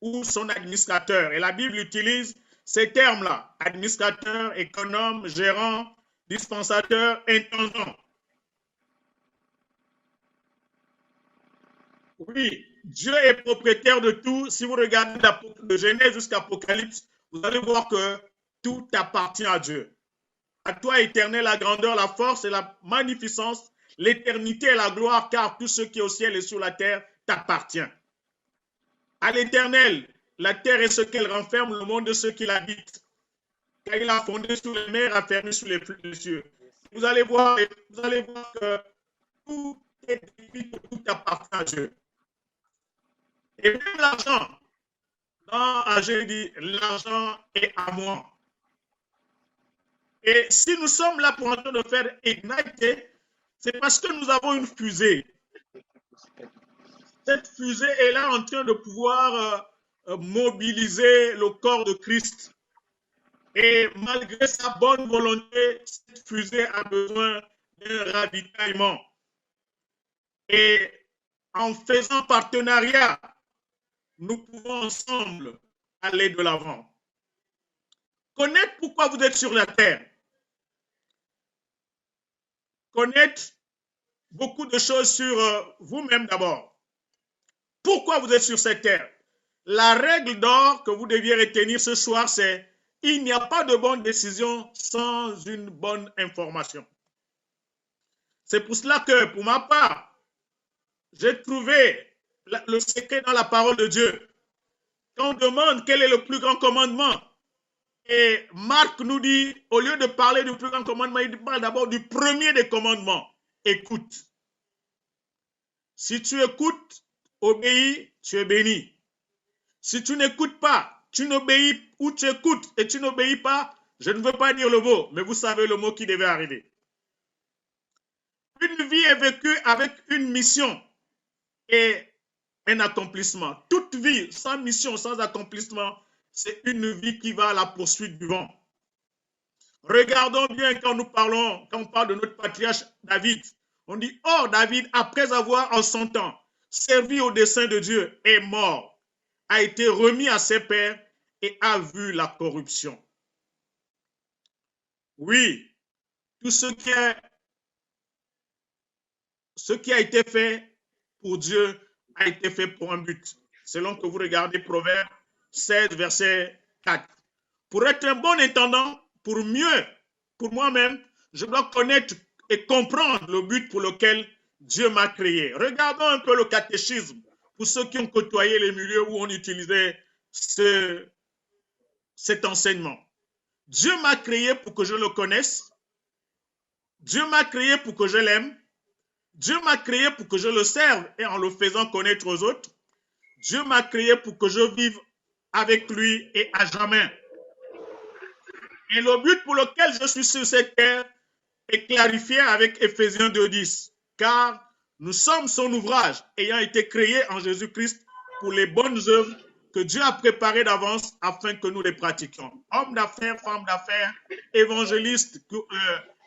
ou son administrateur. Et la Bible utilise ces termes-là, administrateur, économe, gérant, dispensateur, intendant. Oui, Dieu est propriétaire de tout. Si vous regardez de Genèse jusqu'à Apocalypse, vous allez voir que tout appartient à Dieu. À toi, éternel, la grandeur, la force et la magnificence, l'éternité et la gloire, car tout ce qui est au ciel et sur la terre t'appartient. À l'Éternel, la terre et ce qu'elle renferme, le monde de ceux qui l'habitent. Car il a fondé sur les mers, affermi sur les cieux. Vous allez voir que tout est dit, tout appartient à Dieu. Et même l'argent, j'ai dit, l'argent est à moi. Et si nous sommes là pour en train de faire Ignite, c'est parce que nous avons une fusée. Cette fusée est là en train de pouvoir mobiliser le corps de Christ. Et malgré sa bonne volonté, cette fusée a besoin d'un ravitaillement. Et en faisant partenariat, nous pouvons ensemble aller de l'avant. Connaître pourquoi vous êtes sur la terre. connaître beaucoup de choses sur vous-même d'abord. Pourquoi vous êtes sur cette terre? La règle d'or que vous deviez retenir ce soir, c'est il n'y a pas de bonne décision sans une bonne information. C'est pour cela que, pour ma part, j'ai trouvé le secret dans la parole de Dieu. Quand on demande quel est le plus grand commandement, et Marc nous dit, au lieu de parler du plus grand commandement, il parle d'abord du premier des commandements. Écoute. Si tu écoutes, obéis, tu es béni. Si tu n'écoutes pas, tu n'obéis, ou tu écoutes et tu n'obéis pas, je ne veux pas dire le mot, mais vous savez le mot qui devait arriver. Une vie est vécue avec une mission et un accomplissement. Toute vie sans mission, sans accomplissement, c'est une vie qui va à la poursuite du vent. Regardons bien quand on parle de notre patriarche David. On dit, oh, David, après avoir en son temps servi au dessein de Dieu, est mort, a été remis à ses pairs et a vu la corruption. Oui, tout ce qui a été fait pour Dieu a été fait pour un but. Selon que vous regardez Proverbes 16, verset 4. Pour être un bon intendant, pour moi-même, je dois connaître et comprendre le but pour lequel Dieu m'a créé. Regardons un peu le catéchisme pour ceux qui ont côtoyé les milieux où on utilisait cet enseignement. Dieu m'a créé pour que je le connaisse. Dieu m'a créé pour que je l'aime. Dieu m'a créé pour que je le serve et en le faisant connaître aux autres. Dieu m'a créé pour que je vive avec lui et à jamais. Et le but pour lequel je suis sur cette terre est clarifié avec Éphésiens 2:10. Car nous sommes son ouvrage ayant été créé en Jésus-Christ pour les bonnes œuvres que Dieu a préparées d'avance afin que nous les pratiquions. Hommes d'affaires, femmes d'affaires, évangélistes,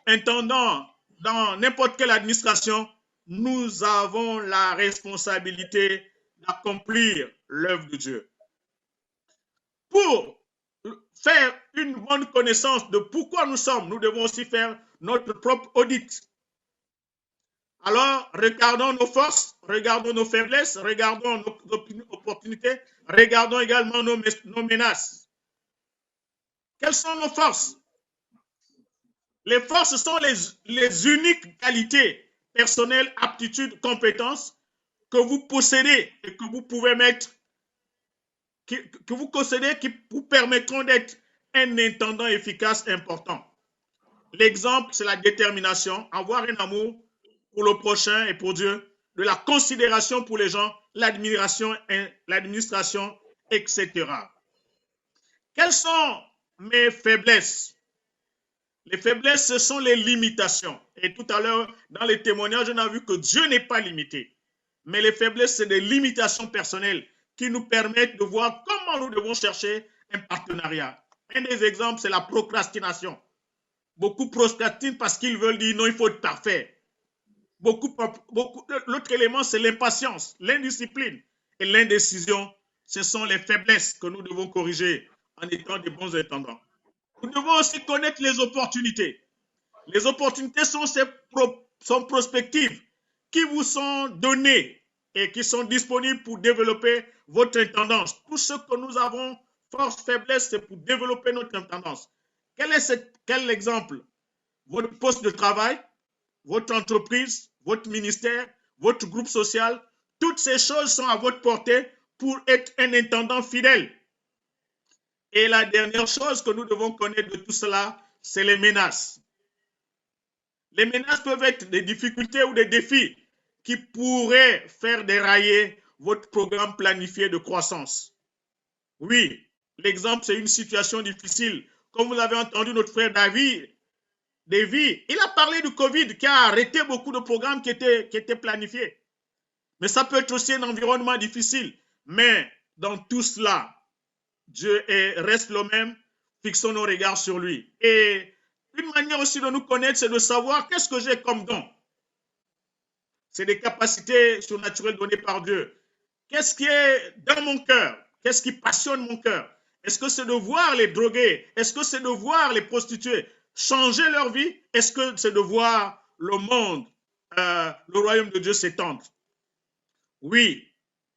intendants, dans n'importe quelle administration, nous avons la responsabilité d'accomplir l'œuvre de Dieu. Pour faire une bonne connaissance de pourquoi nous sommes, nous devons aussi faire notre propre audit. Alors, regardons nos forces, regardons nos faiblesses, regardons nos opportunités, regardons également nos menaces. Quelles sont nos forces? Les forces sont les uniques qualités personnelles, aptitudes, compétences que vous possédez et que vous pouvez mettre, qui vous permettront d'être un intendant efficace important. L'exemple, c'est la détermination, avoir un amour pour le prochain et pour Dieu, de la considération pour les gens, l'admiration, l'administration, etc. Quelles sont mes faiblesses? Les faiblesses, ce sont les limitations. Et tout à l'heure, dans les témoignages, on a vu que Dieu n'est pas limité. Mais les faiblesses, c'est des limitations personnelles qui nous permettent de voir comment nous devons chercher un partenariat. Un des exemples, c'est la procrastination. Beaucoup procrastinent parce qu'ils veulent dire non, il faut être parfait. L'autre élément, c'est l'impatience, l'indiscipline et l'indécision. Ce sont les faiblesses que nous devons corriger en étant des bons intendants. Nous devons aussi connaître les opportunités. Les opportunités sont prospectives qui vous sont données et qui sont disponibles pour développer votre intendance. Tout ce que nous avons, force, faiblesse, c'est pour développer notre intendance. Quel exemple? Votre poste de travail, votre entreprise, votre ministère, votre groupe social, toutes ces choses sont à votre portée pour être un intendant fidèle. Et la dernière chose que nous devons connaître de tout cela, c'est les menaces. Les menaces peuvent être des difficultés ou des défis qui pourraient faire dérailler votre programme planifié de croissance. Oui, l'exemple, c'est une situation difficile. Comme vous avez entendu notre frère David, il a parlé du Covid qui a arrêté beaucoup de programmes qui étaient planifiés. Mais ça peut être aussi un environnement difficile. Mais dans tout cela, Dieu reste le même, fixons nos regards sur lui. Et une manière aussi de nous connaître, c'est de savoir qu'est-ce que j'ai comme don. C'est des capacités surnaturelles données par Dieu. Qu'est-ce qui est dans mon cœur? Qu'est-ce qui passionne mon cœur? Est-ce que c'est de voir les drogués? Est-ce que c'est de voir les prostituées changer leur vie? Est-ce que c'est de voir le monde, le royaume de Dieu s'étende. Oui,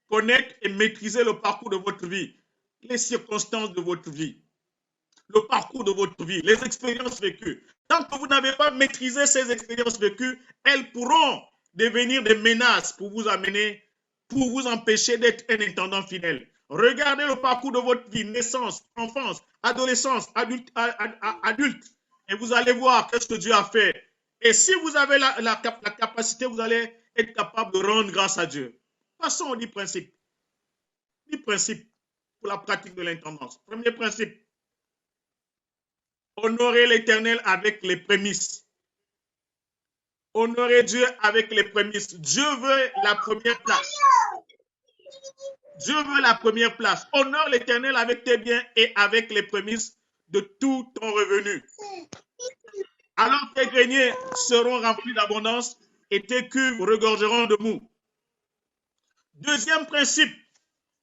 connaître et maîtriser le parcours de votre vie, les circonstances de votre vie, le parcours de votre vie, les expériences vécues. Tant que vous n'avez pas maîtrisé ces expériences vécues, elles pourront devenir des menaces pour vous amener, pour vous empêcher d'être un intendant fidèle. Regardez le parcours de votre vie, naissance, enfance, adolescence, adulte, et vous allez voir qu'est-ce que Dieu a fait. Et si vous avez la capacité, vous allez être capable de rendre grâce à Dieu. Passons aux 10 principes. 10 principes pour la pratique de l'intendance. Premier principe, honorer l'Éternel avec les prémices. Honorer Dieu avec les prémices. Dieu veut la première place. Dieu veut la première place. Honore l'Éternel avec tes biens et avec les prémices de tout ton revenu. Alors tes greniers seront remplis d'abondance et tes cuves regorgeront de mou. Deuxième principe,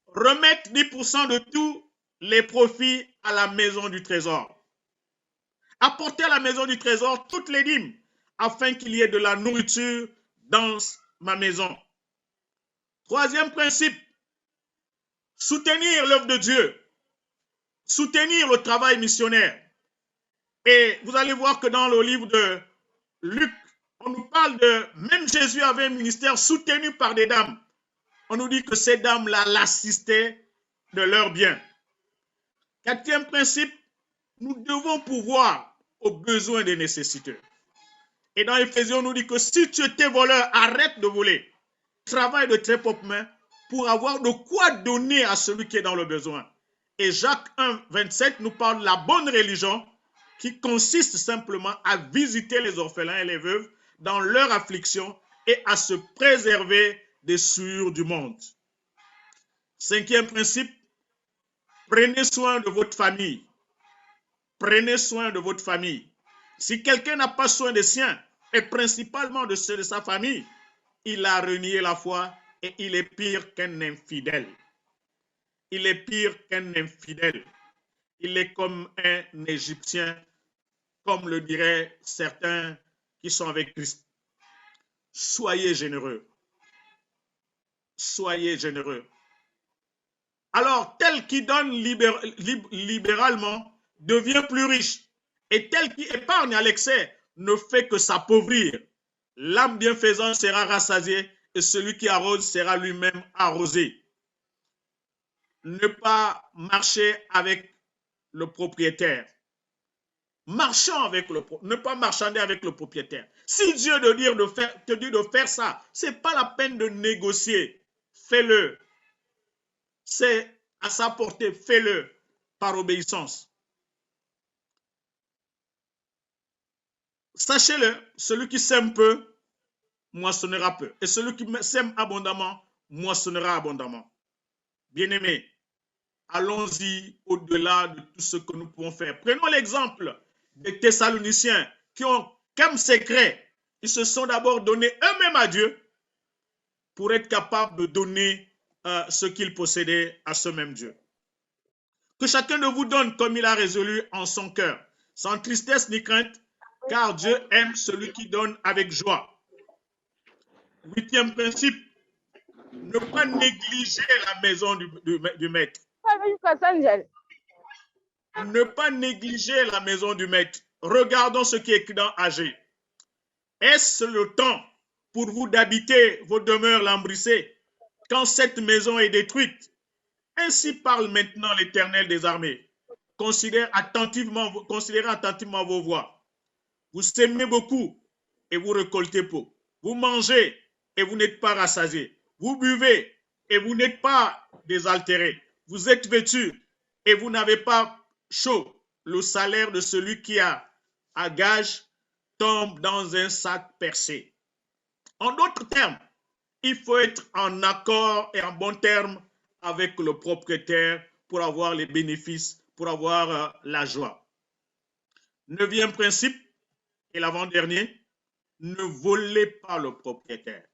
remettre 10% de tous les profits à la maison du trésor. Apporter à la maison du trésor toutes les dîmes afin qu'il y ait de la nourriture dans ma maison. Troisième principe, soutenir l'œuvre de Dieu, soutenir le travail missionnaire. Et vous allez voir que dans le livre de Luc, on nous parle de, même Jésus avait un ministère soutenu par des dames. On nous dit que ces dames-là l'assistaient de leurs biens. Quatrième principe, nous devons pourvoir aux besoins des nécessiteux. Et dans Éphésiens, on nous dit que si tu étais voleur, arrête de voler. Travaille de tes propres mains pour avoir de quoi donner à celui qui est dans le besoin. Et Jacques 1, 27 nous parle de la bonne religion qui consiste simplement à visiter les orphelins et les veuves dans leur affliction et à se préserver des souillures du monde. Cinquième principe, prenez soin de votre famille. Prenez soin de votre famille. Si quelqu'un n'a pas soin des siens, et principalement de ceux de sa famille, il a renié la foi et il est pire qu'un infidèle. Il est pire qu'un infidèle. Il est comme un Égyptien, comme le diraient certains qui sont avec Christ. Soyez généreux. Soyez généreux. Alors, tel qui donne libéralement devient plus riche, et tel qui épargne à l'excès ne fait que s'appauvrir. L'âme bienfaisante sera rassasiée, et celui qui arrose sera lui-même arrosé. Ne pas marcher avec le propriétaire. Ne pas marchander avec le propriétaire. Si Dieu te dit de faire ça, ce n'est pas la peine de négocier. Fais-le. C'est à sa portée, fais-le par obéissance. Sachez-le, celui qui sème peu, moissonnera peu. Et celui qui sème abondamment, moissonnera abondamment. Bien-aimés, allons-y au-delà de tout ce que nous pouvons faire. Prenons l'exemple des Thessaloniciens qui ont comme secret, ils se sont d'abord donnés eux-mêmes à Dieu pour être capables de donner ce qu'ils possédaient à ce même Dieu. Que chacun de vous donne comme il a résolu en son cœur, sans tristesse ni crainte, car Dieu aime celui qui donne avec joie. Huitième principe, ne pas négliger la maison du maître. Ne pas négliger la maison du maître. Regardons ce qui est écrit dans Agé. Est-ce le temps pour vous d'habiter vos demeures lambrissées quand cette maison est détruite? Ainsi parle maintenant l'Éternel des armées. Considérez attentivement vos voies. Vous sémez beaucoup et vous récoltez peu. Vous mangez et vous n'êtes pas rassasiés. Vous buvez et vous n'êtes pas désaltérés. Vous êtes vêtus et vous n'avez pas chaud. Le salaire de celui qui a à gage tombe dans un sac percé. En d'autres termes, il faut être en accord et en bon terme avec le propriétaire pour avoir les bénéfices, pour avoir la joie. Neuvième principe et l'avant-dernier, ne volez pas le propriétaire.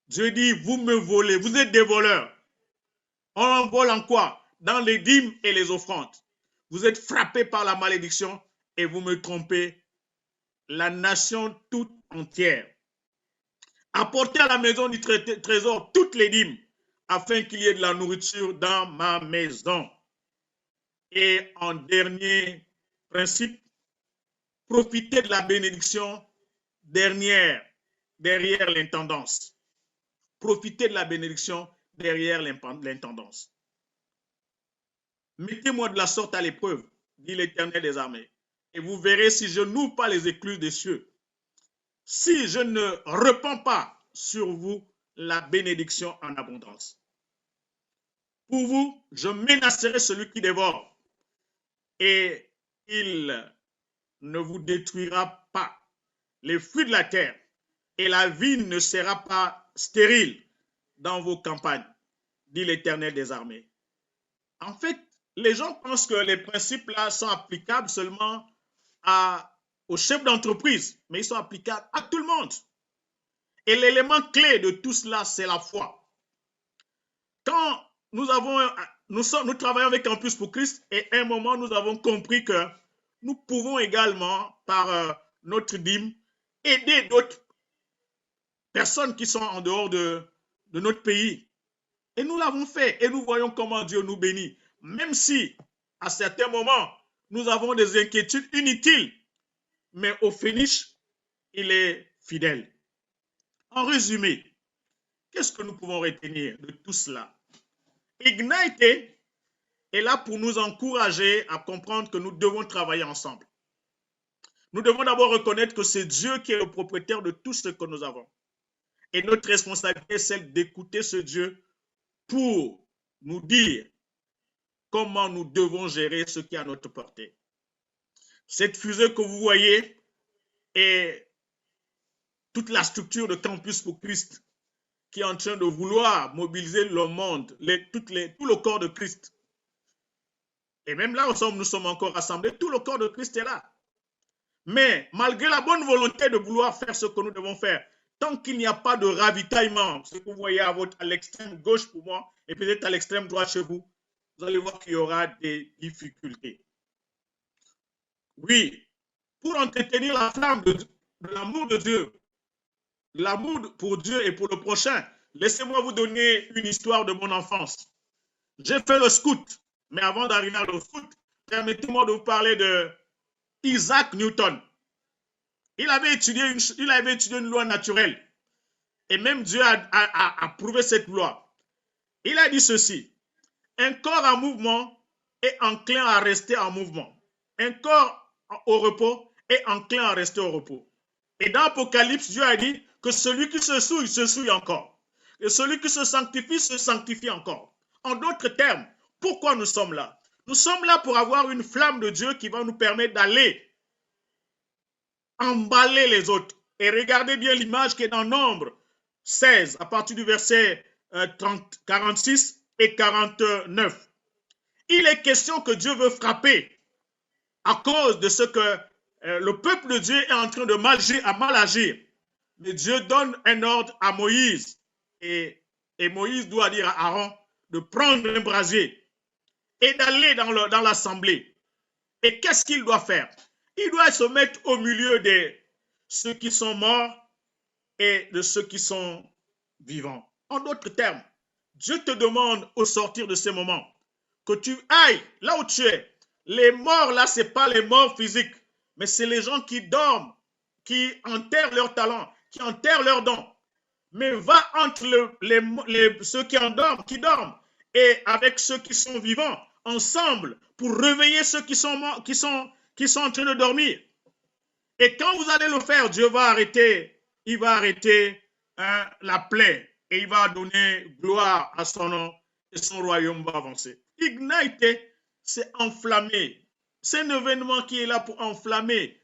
Dieu dit, vous me volez, vous êtes des voleurs. On en vole en quoi? Dans les dîmes et les offrandes. Vous êtes frappés par la malédiction et vous me trompez la nation toute entière. Apportez à la maison du trésor toutes les dîmes, afin qu'il y ait de la nourriture dans ma maison. Et en dernier principe, profitez de la bénédiction derrière l'intendance. Profitez de la bénédiction derrière l'intendance. Mettez-moi de la sorte à l'épreuve, dit l'Éternel des armées, et vous verrez si je n'ouvre pas les écluses des cieux, si je ne repens pas sur vous la bénédiction en abondance. Pour vous, je menacerai celui qui dévore, et il ne vous détruira pas les fruits de la terre, et la vigne ne sera pas stérile dans vos campagnes, dit l'Éternel des armées. En fait, les gens pensent que les principes-là sont applicables seulement aux chefs d'entreprise, mais ils sont applicables à tout le monde. Et l'élément clé de tout cela, c'est la foi. Quand nous travaillons avec Campus pour Christ, et à un moment, nous avons compris que nous pouvons également, par notre dîme, aider d'autres personnes qui sont en dehors de notre pays. Et nous l'avons fait, et nous voyons comment Dieu nous bénit. Même si, à certains moments, nous avons des inquiétudes inutiles, mais au finish, il est fidèle. En résumé, qu'est-ce que nous pouvons retenir de tout cela? Ignite est là pour nous encourager à comprendre que nous devons travailler ensemble. Nous devons d'abord reconnaître que c'est Dieu qui est le propriétaire de tout ce que nous avons. Et notre responsabilité, c'est celle d'écouter ce Dieu pour nous dire comment nous devons gérer ce qui est à notre portée. Cette fusée que vous voyez est toute la structure de Campus pour Christ qui est en train de vouloir mobiliser le monde, tout le corps de Christ. Et même là, nous sommes encore rassemblés, tout le corps de Christ est là. Mais malgré la bonne volonté de vouloir faire ce que nous devons faire, tant qu'il n'y a pas de ravitaillement, ce que vous voyez à l'extrême gauche pour moi, et peut-être à l'extrême droite chez vous, vous allez voir qu'il y aura des difficultés. Oui, pour entretenir la flamme de l'amour de Dieu, l'amour pour Dieu et pour le prochain, laissez-moi vous donner une histoire de mon enfance. J'ai fait le scout, mais avant d'arriver à le scout, permettez-moi de vous parler de Isaac Newton. Il avait étudié une loi naturelle. Et même Dieu a prouvé cette loi. Il a dit ceci: un corps en mouvement est enclin à rester en mouvement. Un corps au repos est enclin à rester au repos. Et dans Apocalypse, Dieu a dit que celui qui se souille encore. Et celui qui se sanctifie encore. En d'autres termes, pourquoi nous sommes là? Nous sommes là pour avoir une flamme de Dieu qui va nous permettre d'aller emballer les autres. Et regardez bien l'image qui est dans Nombre 16, à partir du verset 46 et 49. Il est question que Dieu veut frapper à cause de ce que le peuple de Dieu est en train de mal agir. Mais Dieu donne un ordre à Moïse. Et Moïse doit dire à Aaron de prendre un brasier et d'aller dans l'assemblée. Et qu'est-ce qu'il doit faire? Il doit se mettre au milieu de ceux qui sont morts et de ceux qui sont vivants. En d'autres termes, Dieu te demande au sortir de ces moments que tu ailles là où tu es. Les morts là, ce n'est pas les morts physiques, mais c'est les gens qui dorment, qui enterrent leurs talents, qui enterrent leurs dons. Mais va entre ceux qui dorment, et avec ceux qui sont vivants, ensemble, pour réveiller ceux qui sont morts, qui sont en train de dormir. Et quand vous allez le faire, Dieu va arrêter, il va arrêter la plaie et il va donner gloire à son nom et son royaume va avancer. Ignite, c'est enflammer. C'est un événement qui est là pour enflammer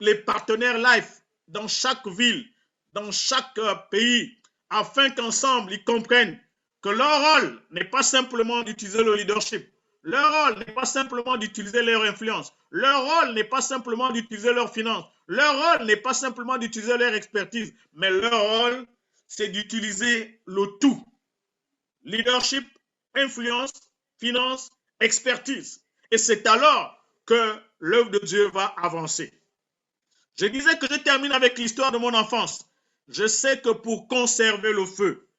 les partenaires life dans chaque ville, dans chaque pays, afin qu'ensemble ils comprennent que leur rôle n'est pas simplement d'utiliser le leadership. Leur rôle n'est pas simplement d'utiliser leur influence. Leur rôle n'est pas simplement d'utiliser leurs finances. Leur rôle n'est pas simplement d'utiliser leur expertise. Mais leur rôle, c'est d'utiliser le tout. Leadership, influence, finance, expertise. Et c'est alors que l'œuvre de Dieu va avancer. Je disais que je termine avec l'histoire de mon enfance. Je sais que pour conserver le feu,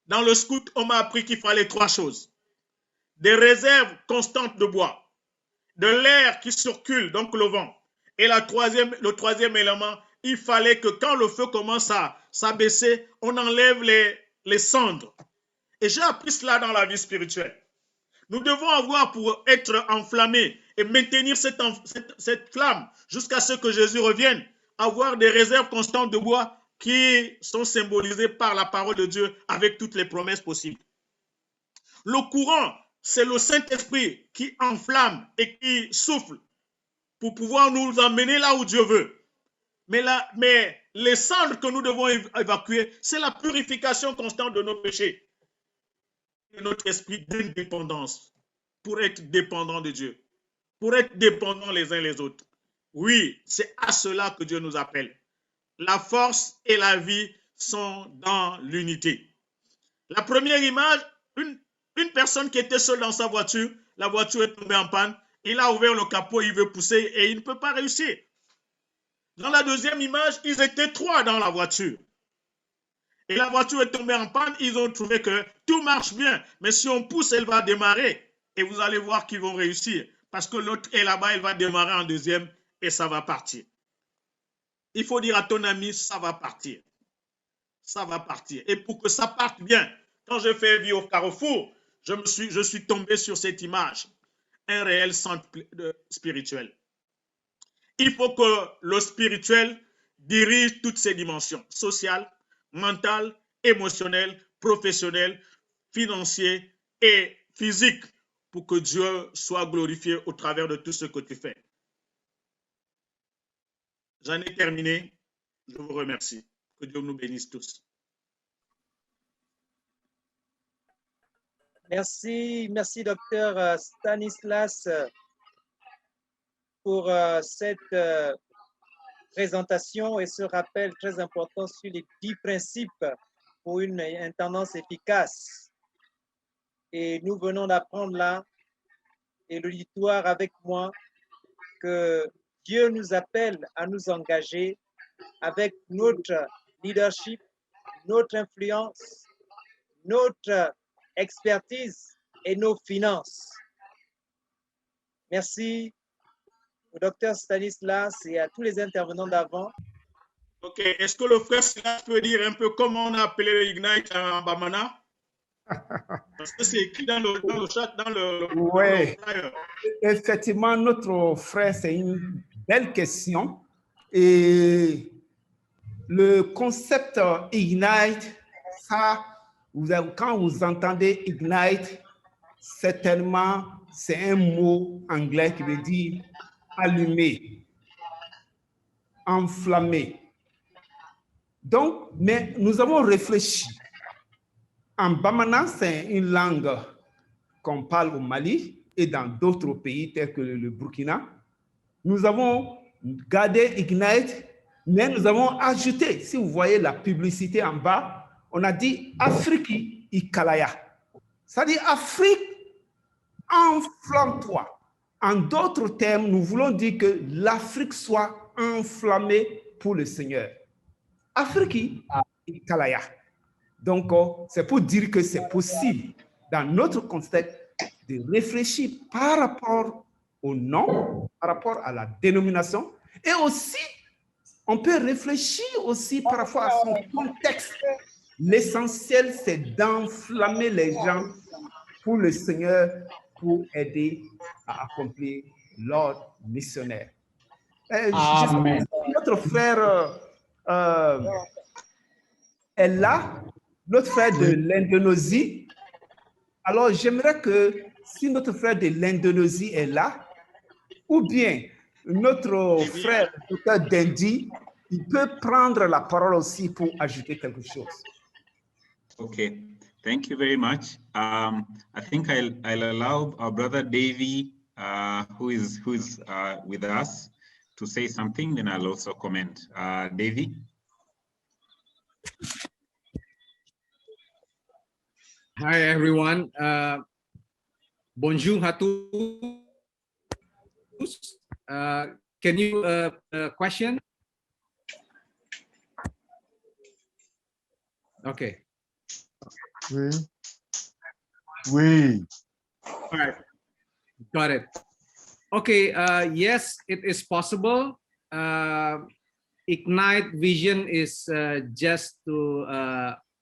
dans le scout, on m'a appris qu'il fallait 3 choses. Des réserves constantes de bois, de l'air qui circule, donc le vent. Et le troisième élément, il fallait que quand le feu commence à s'abaisser, on enlève les cendres. Et j'ai appris cela dans la vie spirituelle. Nous devons avoir, pour être enflammés et maintenir cette flamme jusqu'à ce que Jésus revienne, avoir des réserves constantes de bois qui sont symbolisées par la parole de Dieu avec toutes les promesses possibles. Le courant, c'est le Saint-Esprit qui enflamme et qui souffle pour pouvoir nous emmener là où Dieu veut. Mais les cendres que nous devons évacuer, c'est la purification constante de nos péchés. Et notre esprit d'indépendance pour être dépendant de Dieu, pour être dépendants les uns les autres. Oui, c'est à cela que Dieu nous appelle. La force et la vie sont dans l'unité. La première image, une personne qui était seule dans sa voiture, la voiture est tombée en panne, il a ouvert le capot, il veut pousser et il ne peut pas réussir. Dans la deuxième image, ils étaient 3 dans la voiture. Et la voiture est tombée en panne, ils ont trouvé que tout marche bien, mais si on pousse, elle va démarrer. Et vous allez voir qu'ils vont réussir, parce que l'autre est là-bas, elle va démarrer en deuxième et ça va partir. Il faut dire à ton ami, ça va partir. Ça va partir. Et pour que ça parte bien, quand je fais vie au Carrefour, je suis tombé sur cette image, un réel centre spirituel. Il faut que le spirituel dirige toutes ces dimensions, sociales, mentales, émotionnelles, professionnelles, financières et physiques, pour que Dieu soit glorifié au travers de tout ce que tu fais. J'en ai terminé. Je vous remercie. Que Dieu nous bénisse tous. Merci, merci docteur Stanislas pour cette présentation et ce rappel très important sur les 10 principes pour une intendance efficace. Et nous venons d'apprendre là, et l'auditoire avec moi, que Dieu nous appelle à nous engager avec notre leadership, notre influence, notre expertise et nos finances. Merci au docteur Stanislas et à tous les intervenants d'avant. Ok, est-ce que le frère Silas peut dire un peu comment on a appelé le Ignite en Bamana? Parce que c'est écrit dans le chat, dans le oui, flyer. Effectivement, notre frère, c'est une belle question. Et le concept Ignite, ça, quand vous entendez Ignite, certainement, c'est un mot anglais qui veut dire allumer, enflammer. Donc, mais nous avons réfléchi. En Bamana, c'est une langue qu'on parle au Mali et dans d'autres pays tels que le Burkina. Nous avons gardé Ignite, mais nous avons ajouté, si vous voyez la publicité en bas, on a dit Afrique Ikalaya. C'est-à-dire Afrique, enflamme-toi. En d'autres termes, nous voulons dire que l'Afrique soit enflammée pour le Seigneur. Afrique Ikalaya. Donc, c'est pour dire que c'est possible, dans notre contexte, de réfléchir par rapport au nom, par rapport à la dénomination, et aussi, on peut réfléchir aussi par rapport à son contexte. L'essentiel, c'est d'enflammer les gens pour le Seigneur, pour aider à accomplir l'ordre missionnaire. Amen. Notre frère est là, notre frère de l'Indonésie. Alors, j'aimerais que si notre frère de l'Indonésie est là, ou bien notre frère d'Indie, il peut prendre la parole aussi pour ajouter quelque chose. Okay, thank you very much. I think I'll allow our brother Davy, who is with us, to say something. Then I'll also comment. Davy. Hi everyone. Bonjour à tous. Can you question? Okay. Oui. Oui. All right. Got it. Okay. Yes, it is possible. Ignite Vision is just to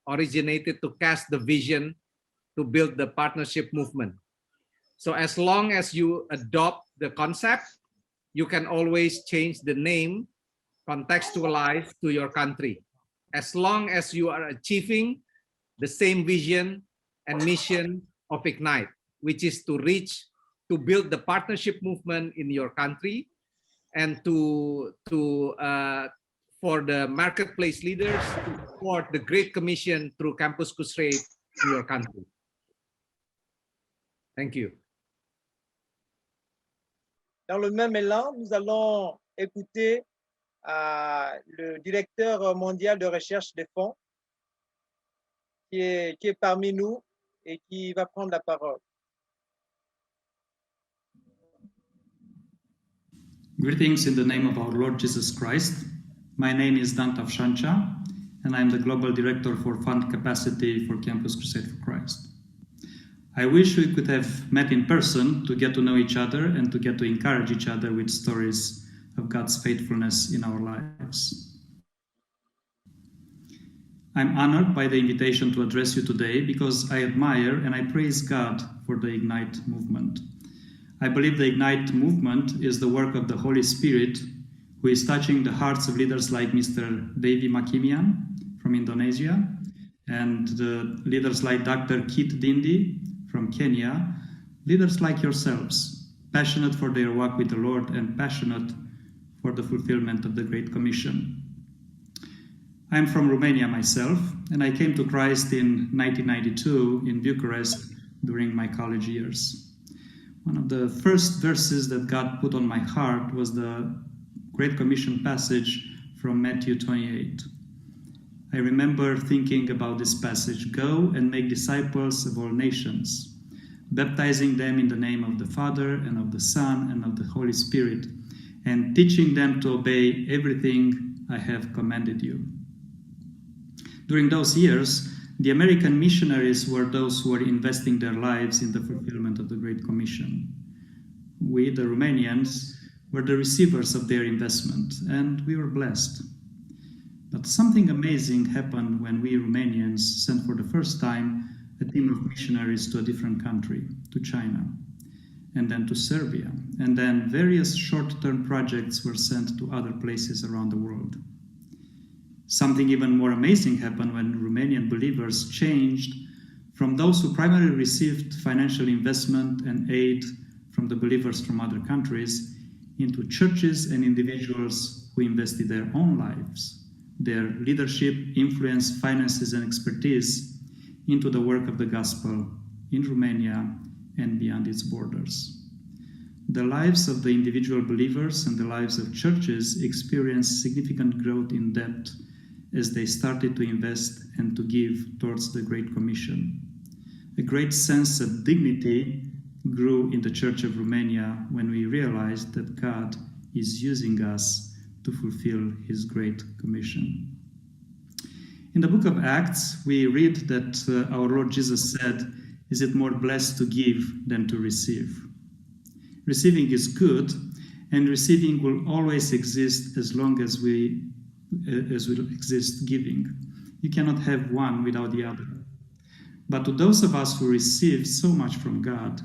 originated to cast the vision to build the partnership movement. So as long as you adopt the concept, you can always change the name, contextualize to your country. As long as you are achieving the same vision and mission of Ignite, which is to build the partnership movement in your country, and for the marketplace leaders to support the Great Commission through Campus Crusade in your country. Thank you. Dans le même élan, nous allons écouter le directeur mondial de recherche des fonds qui est parmi nous et qui va prendre la parole. Greetings in the name of our Lord Jesus Christ. My name is Dantav Shancha, and I'm the Global Director for Fund Capacity for Campus Crusade for Christ. I wish we could have met in person to get to know each other and to get to encourage each other with stories of God's faithfulness in our lives. I'm honored by the invitation to address you today because I admire and I praise God for the Ignite movement. I believe the Ignite movement is the work of the Holy Spirit, who is touching the hearts of leaders like Mr. Devi Makimian from Indonesia, and the leaders like Dr. Kit Dindi from Kenya, leaders like yourselves, passionate for their work with the Lord and passionate for the fulfillment of the Great Commission. I'm from Romania myself, and I came to Christ in 1992 in Bucharest during my college years. One of the first verses that God put on my heart was the Great Commission passage from Matthew 28. I remember thinking about this passage, "Go and make disciples of all nations, baptizing them in the name of the Father and of the Son and of the Holy Spirit, and teaching them to obey everything I have commanded you." During those years, the American missionaries were those who were investing their lives in the fulfillment of the Great Commission. We, the Romanians, were the receivers of their investment, and we were blessed. But something amazing happened when we Romanians sent for the first time a team of missionaries to a different country, to China, and then to Serbia, and then various short-term projects were sent to other places around the world. Something even more amazing happened when Romanian believers changed from those who primarily received financial investment and aid from the believers from other countries into churches and individuals who invested their own lives, their leadership, influence, finances, and expertise into the work of the gospel in Romania and beyond its borders. The lives of the individual believers and the lives of churches experienced significant growth in depth as they started to invest and to give towards the Great Commission. A great sense of dignity grew in the Church of Romania when we realized that God is using us to fulfill His Great Commission. In the book of Acts, we read that our Lord Jesus said, "Is it more blessed to give than to receive?" Receiving is good, and receiving will always exist as long as will exist giving. You cannot have one without the other. But to those of us who receive so much from God,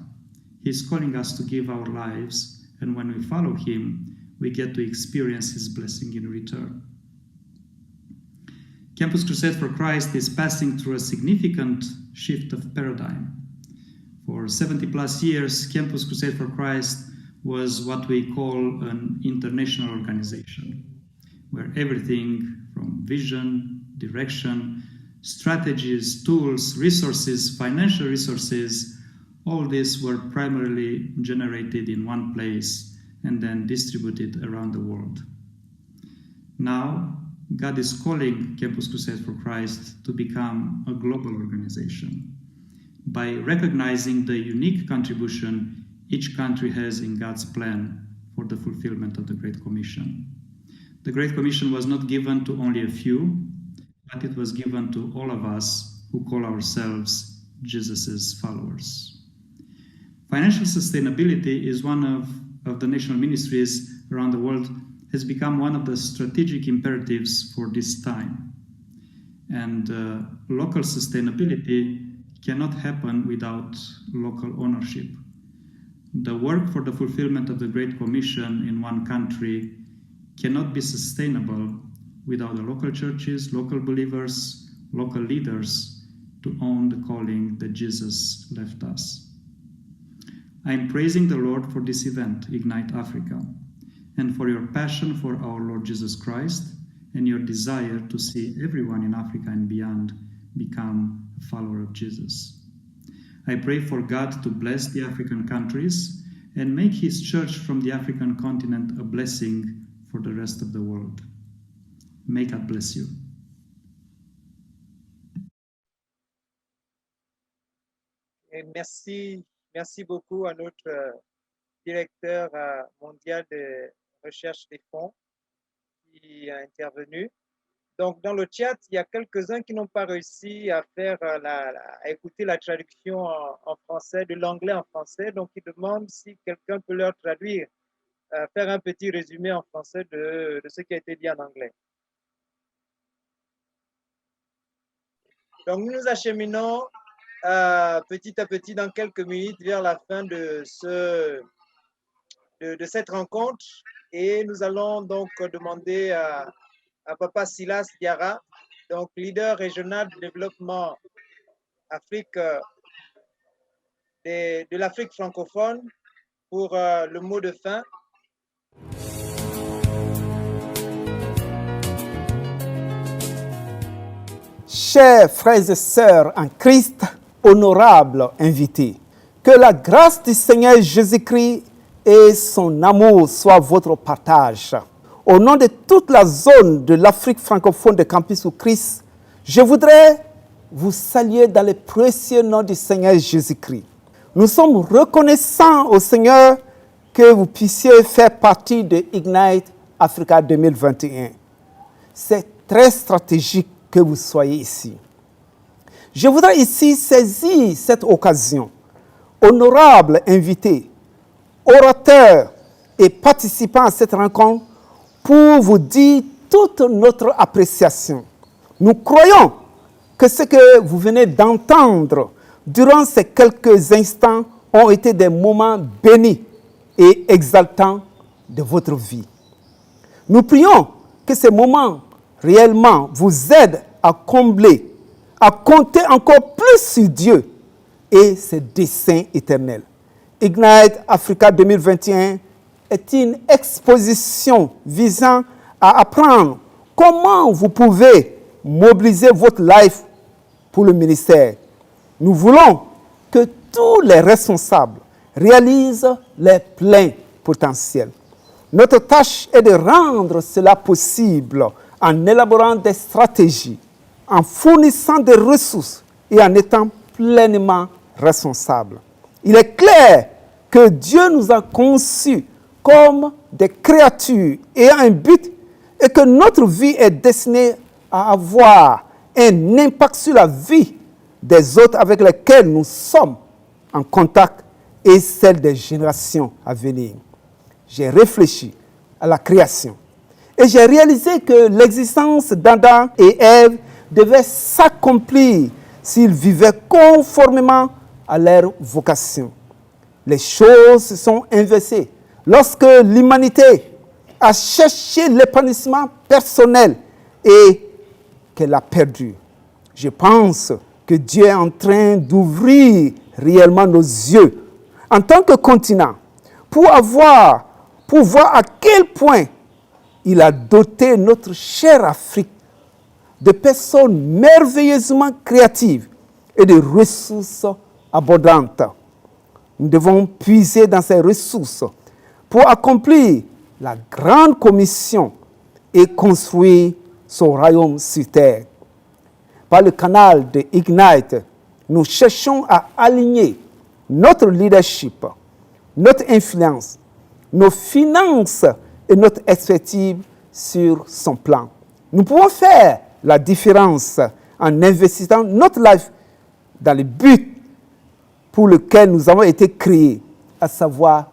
He is calling us to give our lives, and when we follow Him, we get to experience His blessing in return. Campus Crusade for Christ is passing through a significant shift of paradigm. For 70 plus years, Campus Crusade for Christ was what we call an international organization, where everything from vision, direction, strategies, tools, resources, financial resources, all these were primarily generated in one place and then distributed around the world. Now, God is calling Campus Crusade for Christ to become a global organization by recognizing the unique contribution each country has in God's plan for the fulfillment of the Great Commission. The Great Commission was not given to only a few, but it was given to all of us who call ourselves Jesus' followers. Financial sustainability is one of the national ministries around the world, has become one of the strategic imperatives for this time. And local sustainability cannot happen without local ownership. The work for the fulfillment of the Great Commission in one country cannot be sustainable without the local churches, local believers, local leaders to own the calling that Jesus left us. I am praising the Lord for this event, Ignite Africa, and for your passion for our Lord Jesus Christ and your desire to see everyone in Africa and beyond become a follower of Jesus. I pray for God to bless the African countries and make his church from the African continent a blessing for the rest of the world. May God bless you. Et merci beaucoup à notre directeur mondial de recherche des fonds qui a intervenu. Donc, dans le chat, il y a quelques-uns qui n'ont pas réussi à faire à écouter la traduction en français, de l'anglais en français. Donc, ils demandent si quelqu'un peut leur traduire, faire un petit résumé en français de ce qui a été dit en anglais. Donc, nous nous acheminons petit à petit dans quelques minutes vers la fin de cette rencontre et nous allons donc demander à Papa Silas Diarra, donc leader régional de développement Afrique, de l'Afrique francophone, pour le mot de fin. Chers frères et sœurs en Christ, honorables invités, que la grâce du Seigneur Jésus-Christ et son amour soient votre partage. Au nom de toute la zone de l'Afrique francophone de Campus Christ, je voudrais vous saluer dans le précieux nom du Seigneur Jésus-Christ. Nous sommes reconnaissants au Seigneur que vous puissiez faire partie de Ignite Africa 2021. C'est très stratégique que vous soyez ici. Je voudrais ici saisir cette occasion, honorables invités, orateurs et participants à cette rencontre, pour vous dire toute notre appréciation. Nous croyons que ce que vous venez d'entendre durant ces quelques instants ont été des moments bénis et exaltants de votre vie. Nous prions que ces moments réellement vous aident à combler, à compter encore plus sur Dieu et ses desseins éternels. Ignite Africa 2021 est une exposition visant à apprendre comment vous pouvez mobiliser votre life pour le ministère. Nous voulons que tous les responsables réalisent leur plein potentiel. Notre tâche est de rendre cela possible en élaborant des stratégies, en fournissant des ressources et en étant pleinement responsables. Il est clair que Dieu nous a conçus comme des créatures ayant un but et que notre vie est destinée à avoir un impact sur la vie des autres avec lesquels nous sommes en contact et celle des générations à venir. J'ai réfléchi à la création et j'ai réalisé que l'existence d'Adam et Ève devait s'accomplir s'ils vivaient conformément à leur vocation. Les choses se sont inversées lorsque l'humanité a cherché l'épanouissement personnel et qu'elle a perdu. Je pense que Dieu est en train d'ouvrir réellement nos yeux en tant que continent pour voir à quel point il a doté notre chère Afrique de personnes merveilleusement créatives et de ressources abondantes. Nous devons puiser dans ces ressources pour accomplir la grande commission et construire son royaume sur terre. Par le canal de Ignite, nous cherchons à aligner notre leadership, notre influence, nos finances et notre expertise sur son plan. Nous pouvons faire la différence en investissant notre life dans le but pour lequel nous avons été créés, à savoir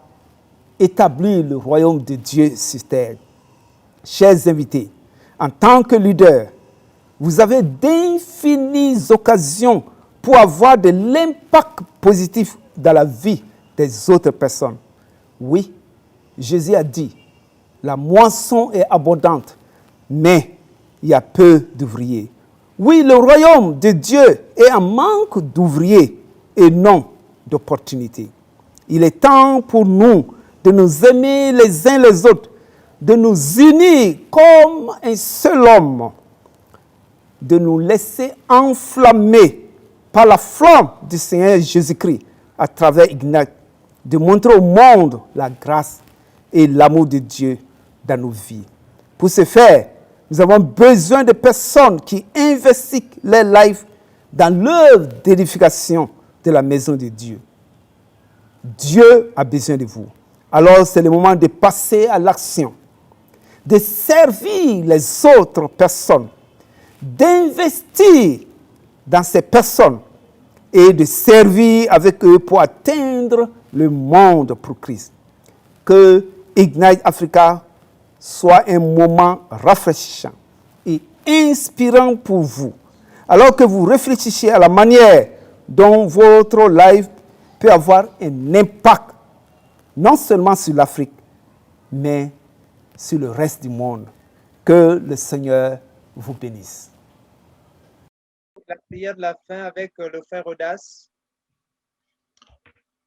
établir le royaume de Dieu sur terre. Chers invités, en tant que leader, vous avez d'infinies occasions pour avoir de l'impact positif dans la vie des autres personnes. Oui, Jésus a dit, la moisson est abondante, mais il y a peu d'ouvriers. Oui, le royaume de Dieu est en manque d'ouvriers et non d'opportunités. Il est temps pour nous de nous aimer les uns les autres, de nous unir comme un seul homme, de nous laisser enflammer par la flamme du Seigneur Jésus-Christ à travers Ignite, de montrer au monde la grâce et l'amour de Dieu dans nos vies. Pour ce faire, nous avons besoin de personnes qui investissent leur life dans l'œuvre d'édification de la maison de Dieu. Dieu a besoin de vous. Alors c'est le moment de passer à l'action, de servir les autres personnes, d'investir dans ces personnes et de servir avec eux pour atteindre le monde pour Christ. Que Ignite Africa soit un moment rafraîchissant et inspirant pour vous, alors que vous réfléchissez à la manière dont votre life peut avoir un impact, non seulement sur l'Afrique, mais sur le reste du monde. Que le Seigneur vous bénisse. La prière de la fin avec le frère Audace.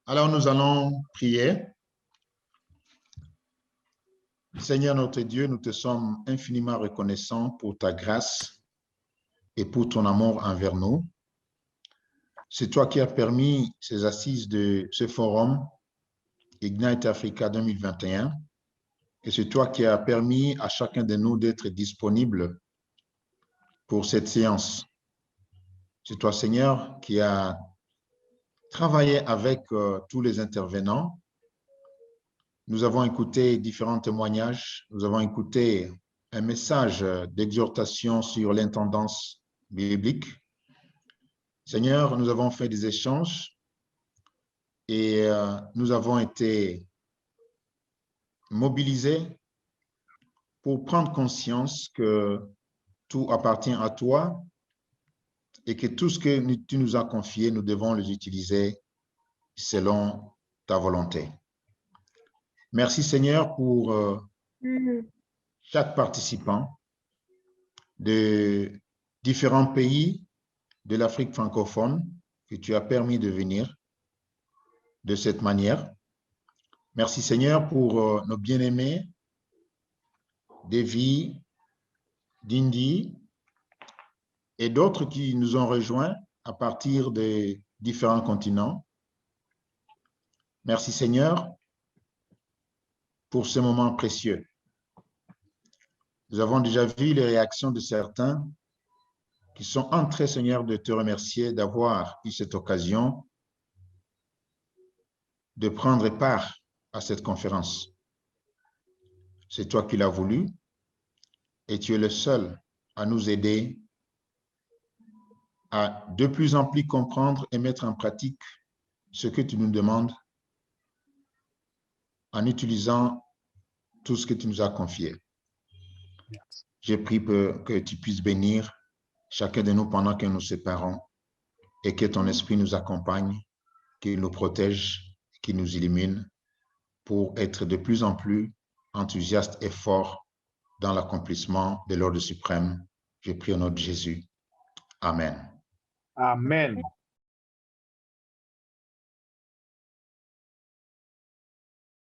Alors nous allons prier. Seigneur notre Dieu, nous te sommes infiniment reconnaissants pour ta grâce et pour ton amour envers nous. C'est toi qui as permis ces assises de ce forum Ignite Africa 2021 et c'est toi qui as permis à chacun de nous d'être disponible pour cette séance. C'est toi, Seigneur, qui as travaillé avec tous les intervenants. Nous avons écouté différents témoignages. Nous avons écouté un message d'exhortation sur l'intendance biblique. Seigneur, nous avons fait des échanges et nous avons été mobilisés pour prendre conscience que tout appartient à toi et que tout ce que tu nous as confié, nous devons les utiliser selon ta volonté. Merci Seigneur pour chaque participant de différents pays de l'Afrique francophone que tu as permis de venir de cette manière. Merci Seigneur pour nos bien-aimés, Davy, Dindi et d'autres qui nous ont rejoints à partir des différents continents. Merci Seigneur pour ce moment précieux. Nous avons déjà vu les réactions de certains qui sont entrés, Seigneur, de te remercier d'avoir eu cette occasion de prendre part à cette conférence. C'est toi qui l'as voulu et tu es le seul à nous aider à de plus en plus comprendre et mettre en pratique ce que tu nous demandes en utilisant tout ce que tu nous as confié. J'ai prié que tu puisses bénir chacun de nous pendant que nous séparons et que ton esprit nous accompagne, qu'il nous protège, qu'il nous illumine pour être de plus en plus enthousiastes et forts dans l'accomplissement de l'ordre suprême. Je prie au nom de Jésus. Amen. Amen.